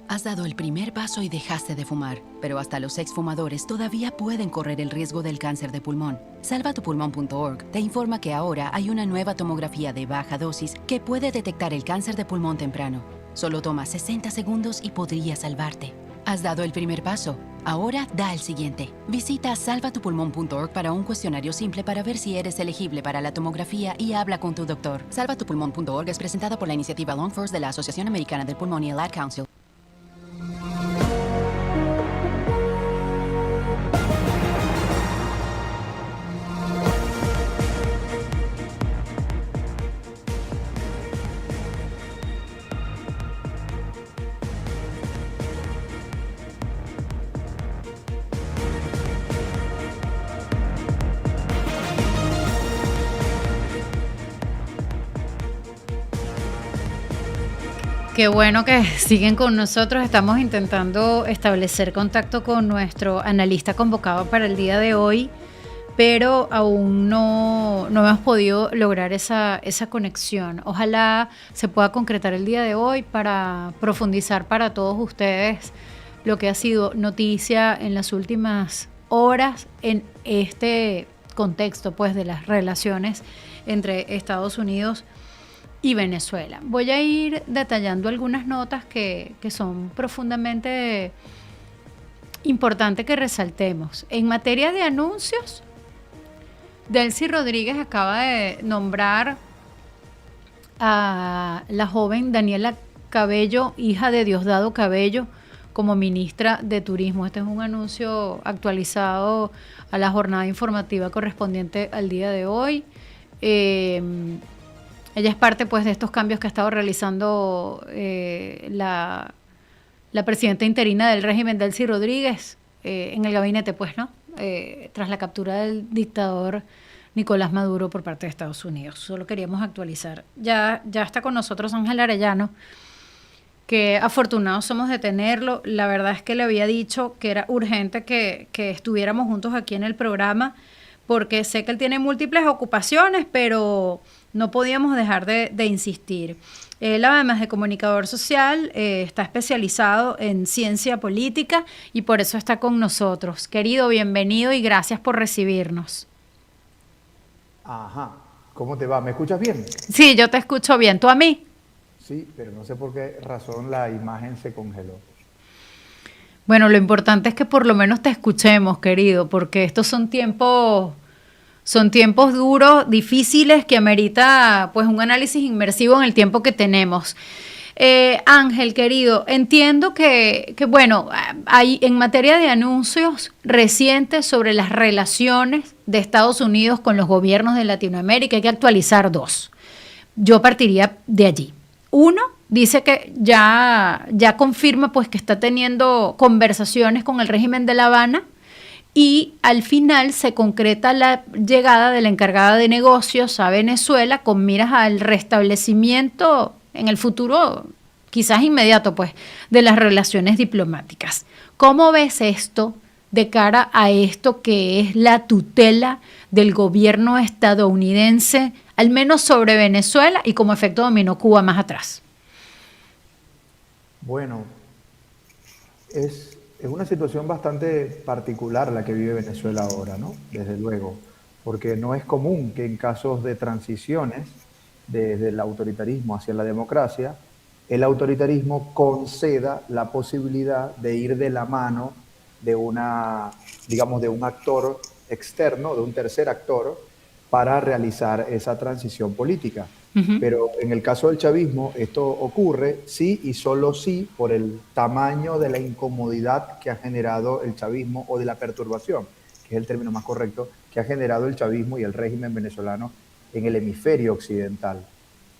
Has dado el primer paso y dejaste de fumar, pero hasta los exfumadores todavía pueden correr el riesgo del cáncer de pulmón. Salvatupulmón.org te informa que ahora hay una nueva tomografía de baja dosis que puede detectar el cáncer de pulmón temprano. Solo toma 60 segundos y podría salvarte. Has dado el primer paso. Ahora da el siguiente. Visita salvatupulmón.org para un cuestionario simple para ver si eres elegible para la tomografía y habla con tu doctor. Salvatupulmón.org es presentada por la iniciativa Lung First de la Asociación Americana del Pulmón y el Ad Council. Qué bueno que siguen con nosotros. Estamos intentando establecer contacto con nuestro analista convocado para el día de hoy, pero aún no hemos podido lograr esa conexión. Ojalá se pueda concretar el día de hoy para profundizar para todos ustedes lo que ha sido noticia en las últimas horas en este contexto, pues, de las relaciones entre Estados Unidos y Venezuela. Voy a ir detallando algunas notas que son profundamente importantes que resaltemos. En materia de anuncios, Delcy Rodríguez acaba de nombrar a la joven Daniela Cabello, hija de Diosdado Cabello, como ministra de Turismo. Este es un anuncio actualizado a la jornada informativa correspondiente al día de hoy. Ella es parte, pues, de estos cambios que ha estado realizando la presidenta interina del régimen, Delcy Rodríguez, en el gabinete, pues, ¿no? Tras la captura del dictador Nicolás Maduro por parte de Estados Unidos. Solo queríamos actualizar. Ya está con nosotros Ángel Arellano, que afortunados somos de tenerlo. La verdad es que le había dicho que era urgente que estuviéramos juntos aquí en el programa, porque sé que él tiene múltiples ocupaciones, pero no podíamos dejar de insistir. Él, además de comunicador social, está especializado en ciencia política y por eso está con nosotros. Querido, bienvenido y gracias por recibirnos. Ajá, ¿cómo te va? ¿Me escuchas bien? Sí, yo te escucho bien. ¿Tú a mí? Sí, pero no sé por qué razón la imagen se congeló. Bueno, lo importante es que por lo menos te escuchemos, querido, porque estos son tiempos duros, difíciles, que amerita, pues, un análisis inmersivo en el tiempo que tenemos. Ángel, querido, entiendo que bueno, hay en materia de anuncios recientes sobre las relaciones de Estados Unidos con los gobiernos de Latinoamérica, hay que actualizar dos. Yo partiría de allí. Uno, dice que ya confirma, pues, que está teniendo conversaciones con el régimen de La Habana y al final se concreta la llegada de la encargada de negocios a Venezuela con miras al restablecimiento en el futuro, quizás inmediato, pues, de las relaciones diplomáticas. ¿Cómo ves esto de cara a esto que es la tutela del gobierno estadounidense, al menos sobre Venezuela, y como efecto dominó Cuba más atrás? Bueno, es una situación bastante particular la que vive Venezuela ahora, ¿no? Desde luego, porque no es común que en casos de transiciones desde el autoritarismo hacia la democracia el autoritarismo conceda la posibilidad de ir de la mano de digamos, de un actor externo, de un tercer actor, para realizar esa transición política. Pero en el caso del chavismo, esto ocurre sí y solo sí por el tamaño de la incomodidad que ha generado el chavismo, o de la perturbación, que es el término más correcto, que ha generado el chavismo y el régimen venezolano en el hemisferio occidental.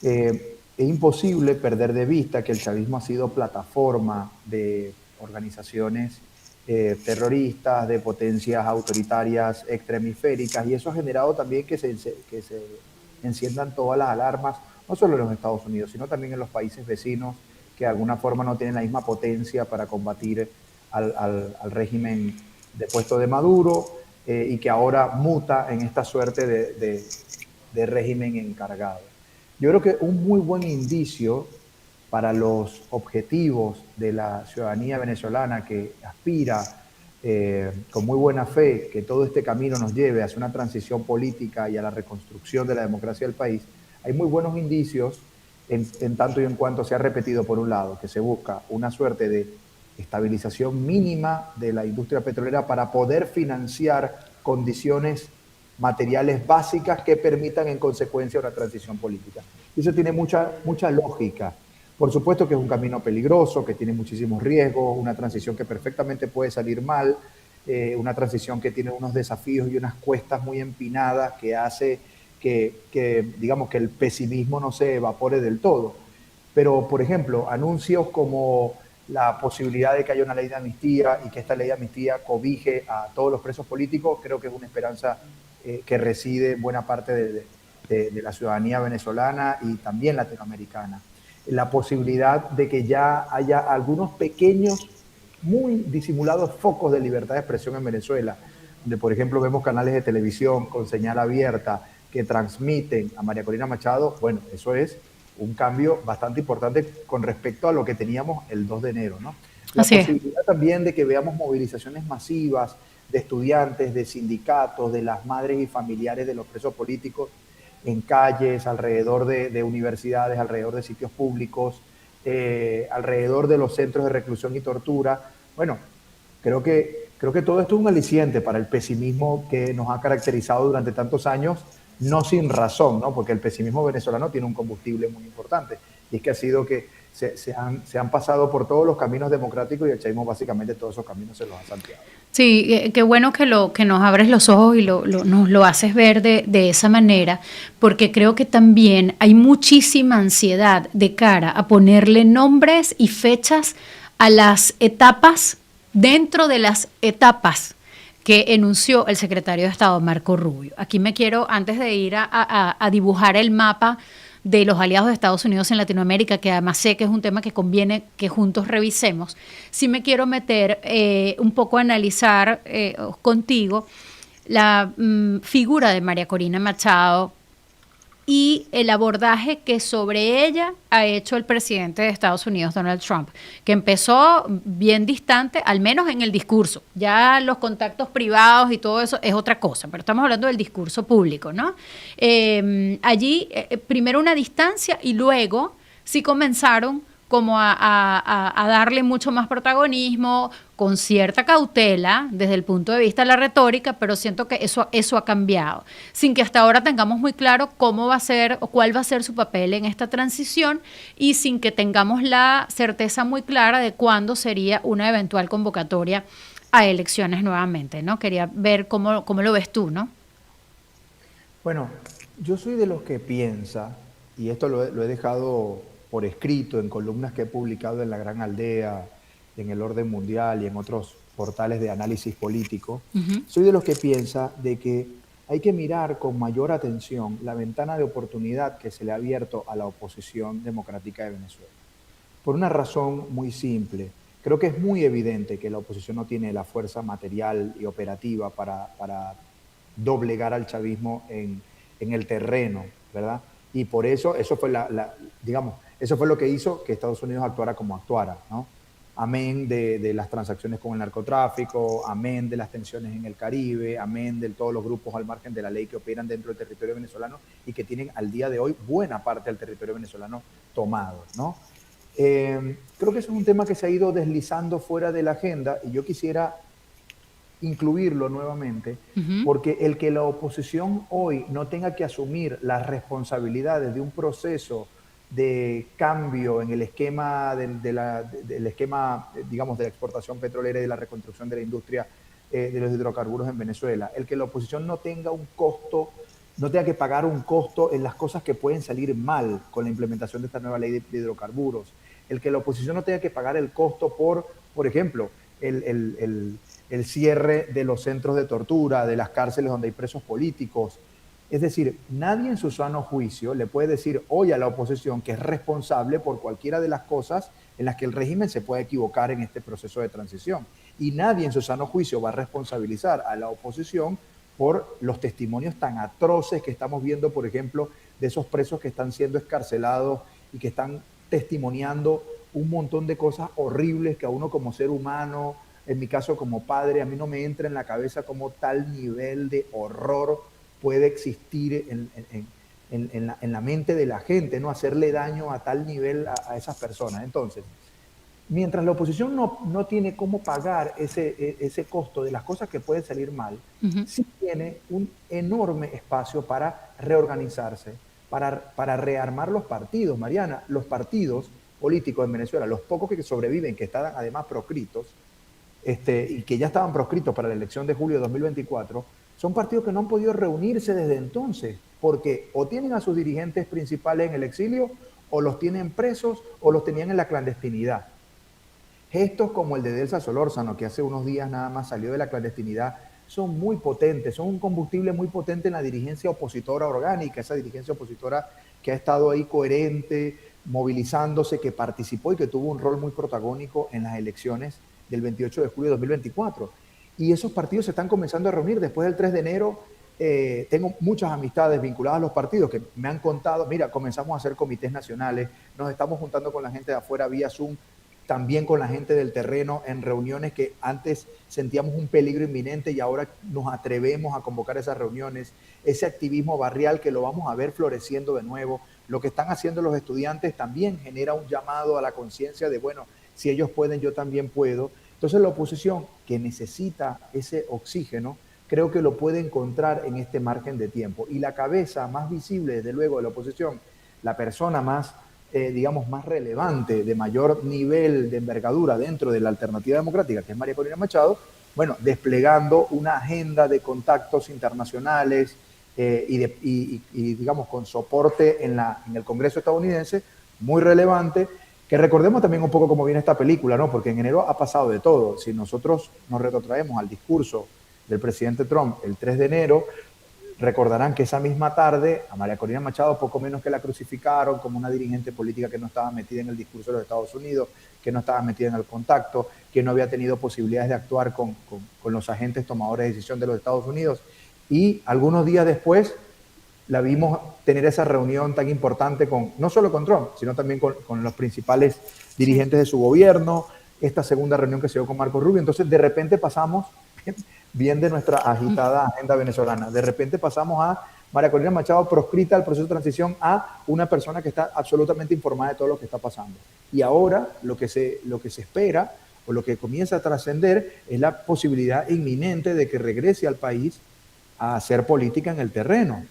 Es imposible perder de vista que el chavismo ha sido plataforma de organizaciones terroristas, de potencias autoritarias extrahemisféricas, y eso ha generado también que se enciendan todas las alarmas, no solo en los Estados Unidos, sino también en los países vecinos, que de alguna forma no tienen la misma potencia para combatir al régimen depuesto de Maduro, y que ahora muta en esta suerte de régimen encargado. Yo creo que un muy buen indicio para los objetivos de la ciudadanía venezolana que aspira con muy buena fe que todo este camino nos lleve hacia una transición política y a la reconstrucción de la democracia del país, hay muy buenos indicios en tanto y en cuanto se ha repetido, por un lado, que se busca una suerte de estabilización mínima de la industria petrolera para poder financiar condiciones materiales básicas que permitan en consecuencia una transición política. Y eso tiene mucha lógica. Por supuesto que es un camino peligroso, que tiene muchísimos riesgos, una transición que perfectamente puede salir mal, una transición que tiene unos desafíos y unas cuestas muy empinadas que hace que digamos, que el pesimismo no se evapore del todo. Pero, por ejemplo, anuncios como la posibilidad de que haya una ley de amnistía y que esta ley de amnistía cobije a todos los presos políticos, creo que es una esperanza que reside en buena parte de la ciudadanía venezolana y también latinoamericana. La posibilidad de que ya haya algunos pequeños, muy disimulados focos de libertad de expresión en Venezuela, donde, por ejemplo, vemos canales de televisión con señal abierta que transmiten a María Corina Machado. Bueno, eso es un cambio bastante importante con respecto a lo que teníamos el 2 de enero, ¿no? La posibilidad también de que veamos movilizaciones masivas de estudiantes, de sindicatos, de las madres y familiares de los presos políticos en calles, alrededor de universidades, alrededor de sitios públicos, alrededor de los centros de reclusión y tortura. Bueno, creo que todo esto es un aliciente para el pesimismo que nos ha caracterizado durante tantos años, no sin razón, ¿no? Porque el pesimismo venezolano tiene un combustible muy importante, y es que ha sido que se han pasado por todos los caminos democráticos y el chavismo básicamente todos esos caminos se los ha salteado. Sí, qué bueno que nos abres los ojos y nos lo haces ver de esa manera, porque creo que también hay muchísima ansiedad de cara a ponerle nombres y fechas a las etapas dentro de las etapas que enunció el secretario de Estado, Marco Rubio. Aquí me quiero, antes de ir a dibujar el mapa de los aliados de Estados Unidos en Latinoamérica, que además sé que es un tema que conviene que juntos revisemos, sí me quiero meter un poco a analizar contigo la figura de María Corina Machado y el abordaje que sobre ella ha hecho el presidente de Estados Unidos, Donald Trump, que empezó bien distante, al menos en el discurso. Ya los contactos privados y todo eso es otra cosa, pero estamos hablando del discurso público, ¿no? Allí, primero una distancia y luego sí comenzaron como a darle mucho más protagonismo, con cierta cautela desde el punto de vista de la retórica, pero siento que eso ha cambiado, sin que hasta ahora tengamos muy claro cómo va a ser o cuál va a ser su papel en esta transición, y sin que tengamos la certeza muy clara de cuándo sería una eventual convocatoria a elecciones nuevamente, ¿no? Quería ver cómo lo ves tú, ¿no? Bueno, yo soy de los que piensa, y esto lo he dejado por escrito en columnas que he publicado en La Gran Aldea, en El Orden Mundial y en otros portales de análisis político, soy de los que piensa de que hay que mirar con mayor atención la ventana de oportunidad que se le ha abierto a la oposición democrática de Venezuela. Por una razón muy simple. Creo que es muy evidente que la oposición no tiene la fuerza material y operativa para doblegar al chavismo en el terreno, ¿verdad? Y por eso, eso fue eso fue lo que hizo que Estados Unidos actuara como actuara, ¿no? Amén de las transacciones con el narcotráfico, amén de las tensiones en el Caribe, amén de todos los grupos al margen de la ley que operan dentro del territorio venezolano y que tienen al día de hoy buena parte del territorio venezolano tomado, ¿no? Creo que eso es un tema que se ha ido deslizando fuera de la agenda y yo quisiera incluirlo nuevamente, porque el que la oposición hoy no tenga que asumir las responsabilidades de un proceso de cambio en el esquema del esquema, digamos, de la exportación petrolera y de la reconstrucción de la industria de los hidrocarburos en Venezuela, el que la oposición no tenga un costo, no tenga que pagar un costo en las cosas que pueden salir mal con la implementación de esta nueva ley de hidrocarburos, el que la oposición no tenga que pagar el costo por ejemplo, el cierre de los centros de tortura, de las cárceles donde hay presos políticos. Es decir, nadie en su sano juicio le puede decir hoy a la oposición que es responsable por cualquiera de las cosas en las que el régimen se puede equivocar en este proceso de transición. Y nadie en su sano juicio va a responsabilizar a la oposición por los testimonios tan atroces que estamos viendo, por ejemplo, de esos presos que están siendo excarcelados y que están testimoniando un montón de cosas horribles que a uno como ser humano, en mi caso como padre, a mí no me entra en la cabeza cómo tal nivel de horror puede existir en la mente de la gente, ¿no? Hacerle daño a tal nivel a esas personas. Entonces, mientras la oposición no tiene cómo pagar ese costo de las cosas que pueden salir mal, sí tiene un enorme espacio para reorganizarse, para rearmar los partidos. Mariana, los partidos políticos en Venezuela, los pocos que sobreviven, que están además proscritos, y que ya estaban proscritos para la elección de julio de 2024, son partidos que no han podido reunirse desde entonces, porque o tienen a sus dirigentes principales en el exilio, o los tienen presos, o los tenían en la clandestinidad. Gestos como el de Delsa Solórzano, que hace unos días nada más salió de la clandestinidad, son muy potentes, son un combustible muy potente en la dirigencia opositora orgánica, esa dirigencia opositora que ha estado ahí coherente, movilizándose, que participó y que tuvo un rol muy protagónico en las elecciones del 28 de julio de 2024. Y esos partidos se están comenzando a reunir después del 3 de enero. Tengo muchas amistades vinculadas a los partidos que me han contado, mira, comenzamos a hacer comités nacionales, nos estamos juntando con la gente de afuera vía Zoom, también con la gente del terreno en reuniones que antes sentíamos un peligro inminente y ahora nos atrevemos a convocar esas reuniones, ese activismo barrial que lo vamos a ver floreciendo de nuevo. Lo que están haciendo los estudiantes también genera un llamado a la conciencia de, bueno, si ellos pueden, yo también puedo. Entonces la oposición, que necesita ese oxígeno, creo que lo puede encontrar en este margen de tiempo. Y la cabeza más visible, desde luego, de la oposición, la persona más, digamos, más relevante, de mayor nivel de envergadura dentro de la alternativa democrática, que es María Corina Machado, bueno, desplegando una agenda de contactos internacionales y digamos, con soporte en el Congreso estadounidense, muy relevante, que recordemos también un poco cómo viene esta película, ¿no? Porque en enero ha pasado de todo. Si nosotros nos retrotraemos al discurso del presidente Trump el 3 de enero, recordarán que esa misma tarde a María Corina Machado poco menos que la crucificaron como una dirigente política que no estaba metida en el discurso de los Estados Unidos, que no estaba metida en el contacto, que no había tenido posibilidades de actuar con los agentes tomadores de decisión de los Estados Unidos. Y algunos días después la vimos tener esa reunión tan importante no solo con Trump, sino también con los principales dirigentes de su gobierno, esta segunda reunión que se dio con Marco Rubio. Entonces, de repente pasamos, bien de nuestra agitada agenda venezolana, de repente pasamos a María Corina Machado proscrita al proceso de transición a una persona que está absolutamente informada de todo lo que está pasando. Y ahora lo que se espera, o lo que comienza a trascender, es la posibilidad inminente de que regrese al país a hacer política en el terreno.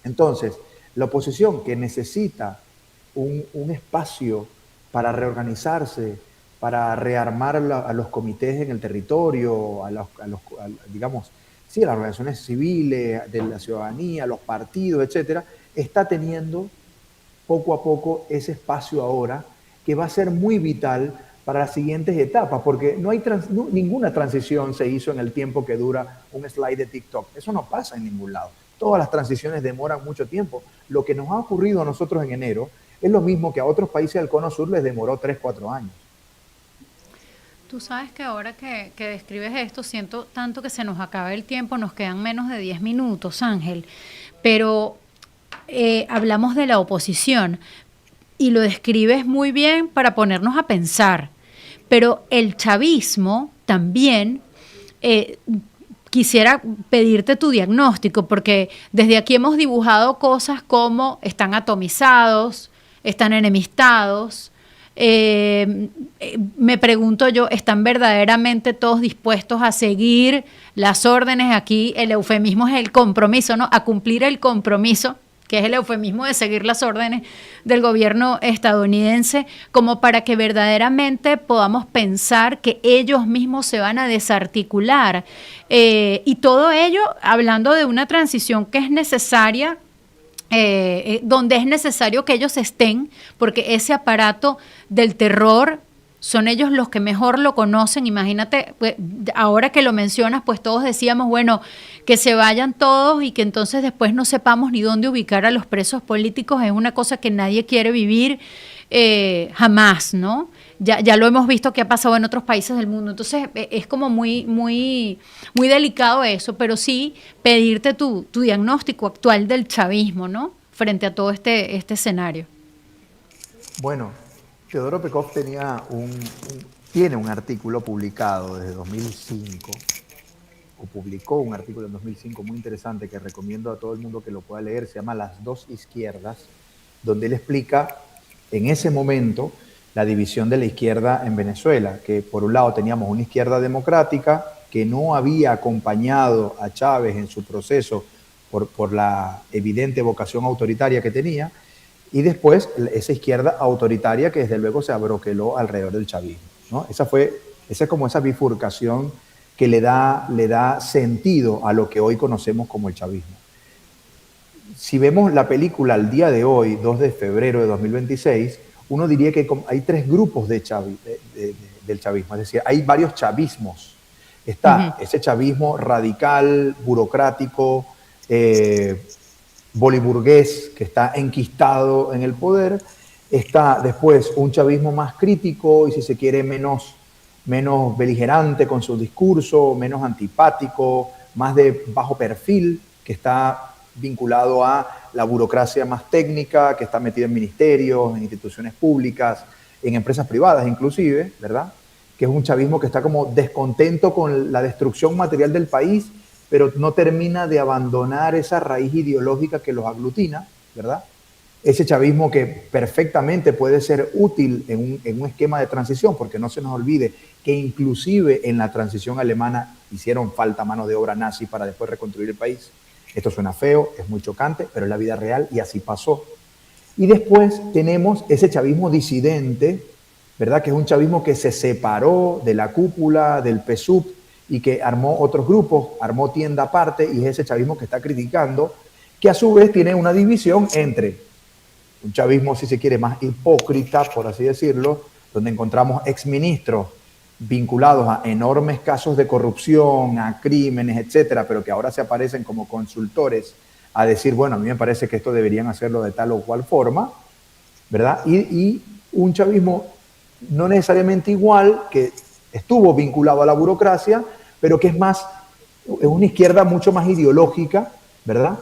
Entonces, la oposición, que necesita un espacio para reorganizarse, para rearmar a los comités en el territorio, digamos, sí, a las organizaciones civiles, de la ciudadanía, los partidos, etcétera, está teniendo poco a poco ese espacio ahora que va a ser muy vital para las siguientes etapas, porque ninguna transición se hizo en el tiempo que dura un slide de TikTok. Eso no pasa en ningún lado. Todas las transiciones demoran mucho tiempo. Lo que nos ha ocurrido a nosotros en enero es lo mismo que a otros países del Cono Sur les demoró 3-4 años. Tú sabes que ahora que describes esto, siento tanto que se nos acaba el tiempo, nos quedan menos de 10 minutos, Ángel, pero hablamos de la oposición y lo describes muy bien para ponernos a pensar, pero el chavismo también... Quisiera pedirte tu diagnóstico, porque desde aquí hemos dibujado cosas como están atomizados, están enemistados, Me pregunto yo, ¿están verdaderamente todos dispuestos a seguir las órdenes? Aquí el eufemismo es el compromiso, ¿no? A cumplir el compromiso, que es el eufemismo de seguir las órdenes del gobierno estadounidense, como para que verdaderamente podamos pensar que ellos mismos se van a desarticular. Y todo ello hablando de una transición que es necesaria, donde es necesario que ellos estén, porque ese aparato del terror son ellos los que mejor lo conocen. Imagínate, pues, ahora que lo mencionas, pues todos decíamos, bueno, que se vayan todos y que entonces después no sepamos ni dónde ubicar a los presos políticos, es una cosa que nadie quiere vivir jamás, ¿no? Ya lo hemos visto que ha pasado en otros países del mundo. Entonces es como muy delicado eso, pero sí pedirte tu diagnóstico actual del chavismo, ¿no? Frente a todo este escenario. Bueno, Teodoro Pekov tiene un artículo publicado desde 2005, o publicó un artículo en 2005 muy interesante que recomiendo a todo el mundo que lo pueda leer, se llama Las dos izquierdas, donde él explica en ese momento la división de la izquierda en Venezuela, que por un lado teníamos una izquierda democrática que no había acompañado a Chávez en su proceso por la evidente vocación autoritaria que tenía, y después esa izquierda autoritaria que desde luego se abroqueló alrededor del chavismo, ¿no? Esa es como esa bifurcación que le da sentido a lo que hoy conocemos como el chavismo. Si vemos la película al día de hoy, 2 de febrero de 2026, uno diría que hay 3 grupos del chavismo, es decir, hay varios chavismos. Está ese chavismo radical, burocrático, boliburgués, que está enquistado en el poder. Está después un chavismo más crítico y, si se quiere, menos beligerante con su discurso, menos antipático, más de bajo perfil, que está vinculado a la burocracia más técnica, que está metida en ministerios, en instituciones públicas, en empresas privadas inclusive, ¿verdad? Que es un chavismo que está como descontento con la destrucción material del país, pero no termina de abandonar esa raíz ideológica que los aglutina, ¿verdad? Ese chavismo que perfectamente puede ser útil en un esquema de transición, porque no se nos olvide que inclusive en la transición alemana hicieron falta mano de obra nazi para después reconstruir el país. Esto suena feo, es muy chocante, pero es la vida real y así pasó. Y después tenemos ese chavismo disidente, ¿verdad? Que es un chavismo que se separó de la cúpula, del PSUV, y que armó otros grupos, armó tienda aparte, y es ese chavismo que está criticando, que a su vez tiene una división entre un chavismo, si se quiere, más hipócrita, por así decirlo, donde encontramos exministros vinculados a enormes casos de corrupción, a crímenes, etcétera, pero que ahora se aparecen como consultores a decir, bueno, a mí me parece que esto deberían hacerlo de tal o cual forma, ¿verdad? Y un chavismo no necesariamente igual, que estuvo vinculado a la burocracia, pero que es una izquierda mucho más ideológica, ¿verdad?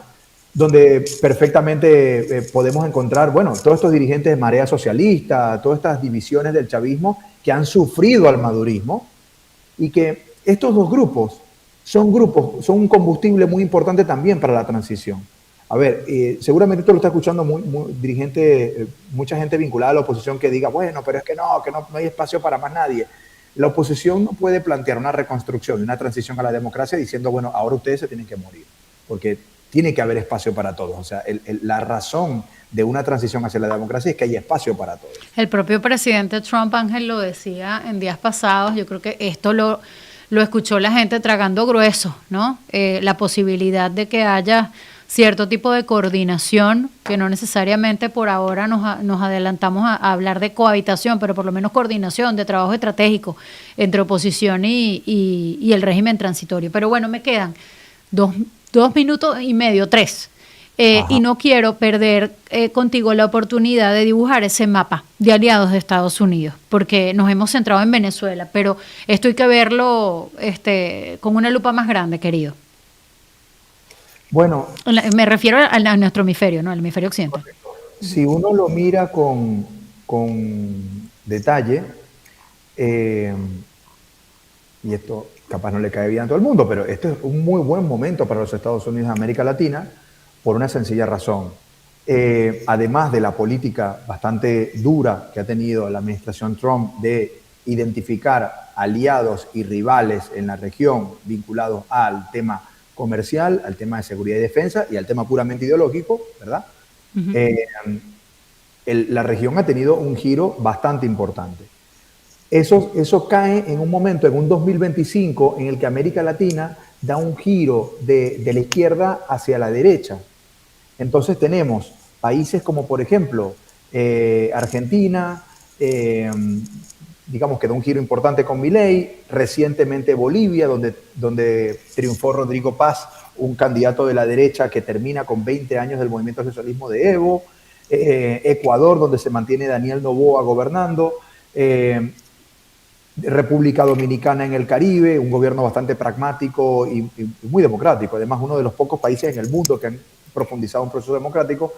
Donde perfectamente podemos encontrar, bueno, todos estos dirigentes de Marea Socialista, todas estas divisiones del chavismo que han sufrido al madurismo, y que estos dos grupos son un combustible muy importante también para la transición. A ver, seguramente esto lo está escuchando mucha gente vinculada a la oposición que diga, bueno, pero es que no hay espacio para más nadie. La oposición no puede plantear una reconstrucción y una transición a la democracia diciendo, bueno, ahora ustedes se tienen que morir, porque tiene que haber espacio para todos. O sea, la razón de una transición hacia la democracia es que hay espacio para todos. El propio presidente Trump, Ángel, lo decía en días pasados. Yo creo que esto lo escuchó la gente tragando grueso, ¿no? La posibilidad de que haya cierto tipo de coordinación, que no necesariamente por ahora nos adelantamos a hablar de cohabitación, pero por lo menos coordinación de trabajo estratégico entre oposición y el régimen transitorio. Pero bueno, me quedan 2 minutos y medio, 3. Y no quiero perder contigo la oportunidad de dibujar ese mapa de aliados de Estados Unidos, porque nos hemos centrado en Venezuela, pero esto hay que verlo con una lupa más grande, querido. Bueno, me refiero a nuestro hemisferio, ¿no? Al hemisferio occidental. Si uno lo mira con detalle, y esto capaz no le cae bien a todo el mundo, pero esto es un muy buen momento para los Estados Unidos de América Latina por una sencilla razón. además de la política bastante dura que ha tenido la administración Trump de identificar aliados y rivales en la región vinculados al tema comercial, al tema de seguridad y defensa y al tema puramente ideológico, ¿verdad? La región ha tenido un giro bastante importante. Eso cae en un momento, en un 2025, en el que América Latina da un giro de la izquierda hacia la derecha. Entonces tenemos países como, por ejemplo, Argentina, digamos que da un giro importante con Milei, recientemente Bolivia, donde triunfó Rodrigo Paz, un candidato de la derecha que termina con 20 años del movimiento al socialismo de Evo, Ecuador, donde se mantiene Daniel Noboa gobernando, República Dominicana en el Caribe, un gobierno bastante pragmático y muy democrático, además uno de los pocos países en el mundo que han profundizado un proceso democrático.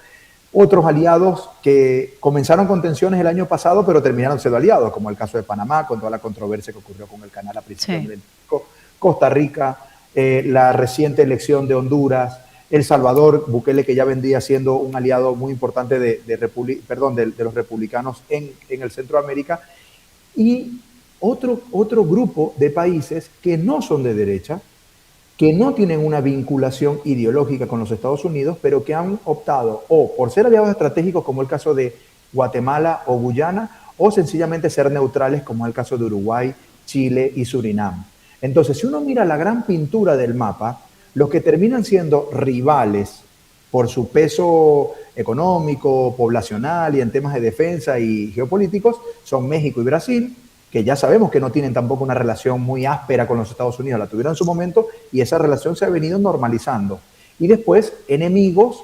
Otros aliados que comenzaron con tensiones el año pasado, pero terminaron siendo aliados, como el caso de Panamá, con toda la controversia que ocurrió con el canal a principios del 25, Costa Rica, la reciente elección de Honduras, El Salvador, Bukele, que ya vendría siendo un aliado muy importante de los republicanos en el Centroamérica, y otro grupo de países que no son de derecha, que no tienen una vinculación ideológica con los Estados Unidos, pero que han optado o por ser aliados estratégicos, como el caso de Guatemala o Guyana, o sencillamente ser neutrales, como es el caso de Uruguay, Chile y Surinam. Entonces, si uno mira la gran pintura del mapa, los que terminan siendo rivales por su peso económico, poblacional y en temas de defensa y geopolíticos son México y Brasil, que ya sabemos que no tienen tampoco una relación muy áspera con los Estados Unidos, la tuvieron en su momento y esa relación se ha venido normalizando. Y después, enemigos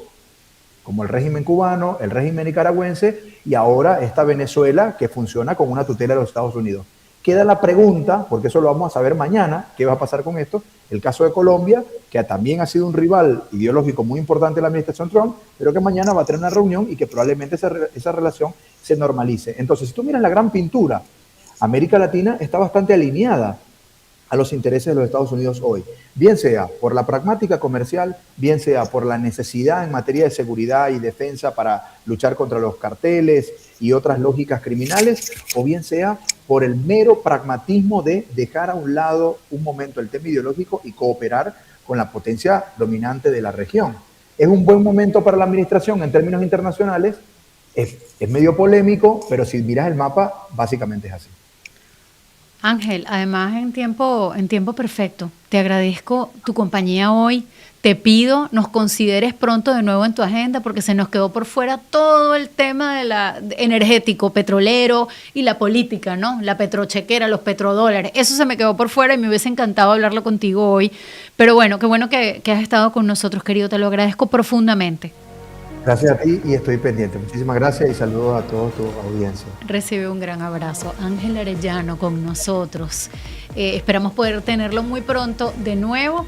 como el régimen cubano, el régimen nicaragüense y ahora esta Venezuela que funciona con una tutela de los Estados Unidos. Queda la pregunta, porque eso lo vamos a saber mañana, qué va a pasar con esto, el caso de Colombia, que también ha sido un rival ideológico muy importante de la administración Trump, pero que mañana va a tener una reunión y que probablemente esa relación se normalice. Entonces, si tú miras la gran pintura, América Latina está bastante alineada a los intereses de los Estados Unidos hoy, bien sea por la pragmática comercial, bien sea por la necesidad en materia de seguridad y defensa para luchar contra los carteles y otras lógicas criminales, o bien sea por el mero pragmatismo de dejar a un lado un momento el tema ideológico y cooperar con la potencia dominante de la región. Es un buen momento para la administración en términos internacionales, es medio polémico, pero si miras el mapa, básicamente es así. Ángel, además en tiempo perfecto, te agradezco tu compañía hoy, te pido nos consideres pronto de nuevo en tu agenda porque se nos quedó por fuera todo el tema energético, petrolero y la política, ¿no? La petrochequera, los petrodólares, eso se me quedó por fuera y me hubiese encantado hablarlo contigo hoy, pero bueno, qué bueno que has estado con nosotros, querido, te lo agradezco profundamente. Gracias a ti y estoy pendiente. Muchísimas gracias y saludos a toda tu audiencia. Recibe un gran abrazo. Ángel Arellano con nosotros. Esperamos poder tenerlo muy pronto de nuevo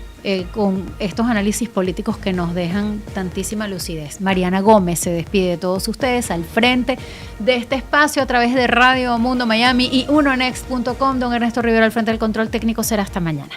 con estos análisis políticos que nos dejan tantísima lucidez. Mariana Gómez se despide de todos ustedes al frente de este espacio a través de Radio Mundo Miami y unonext.com. Don Ernesto Rivero al frente del control técnico. Será hasta mañana.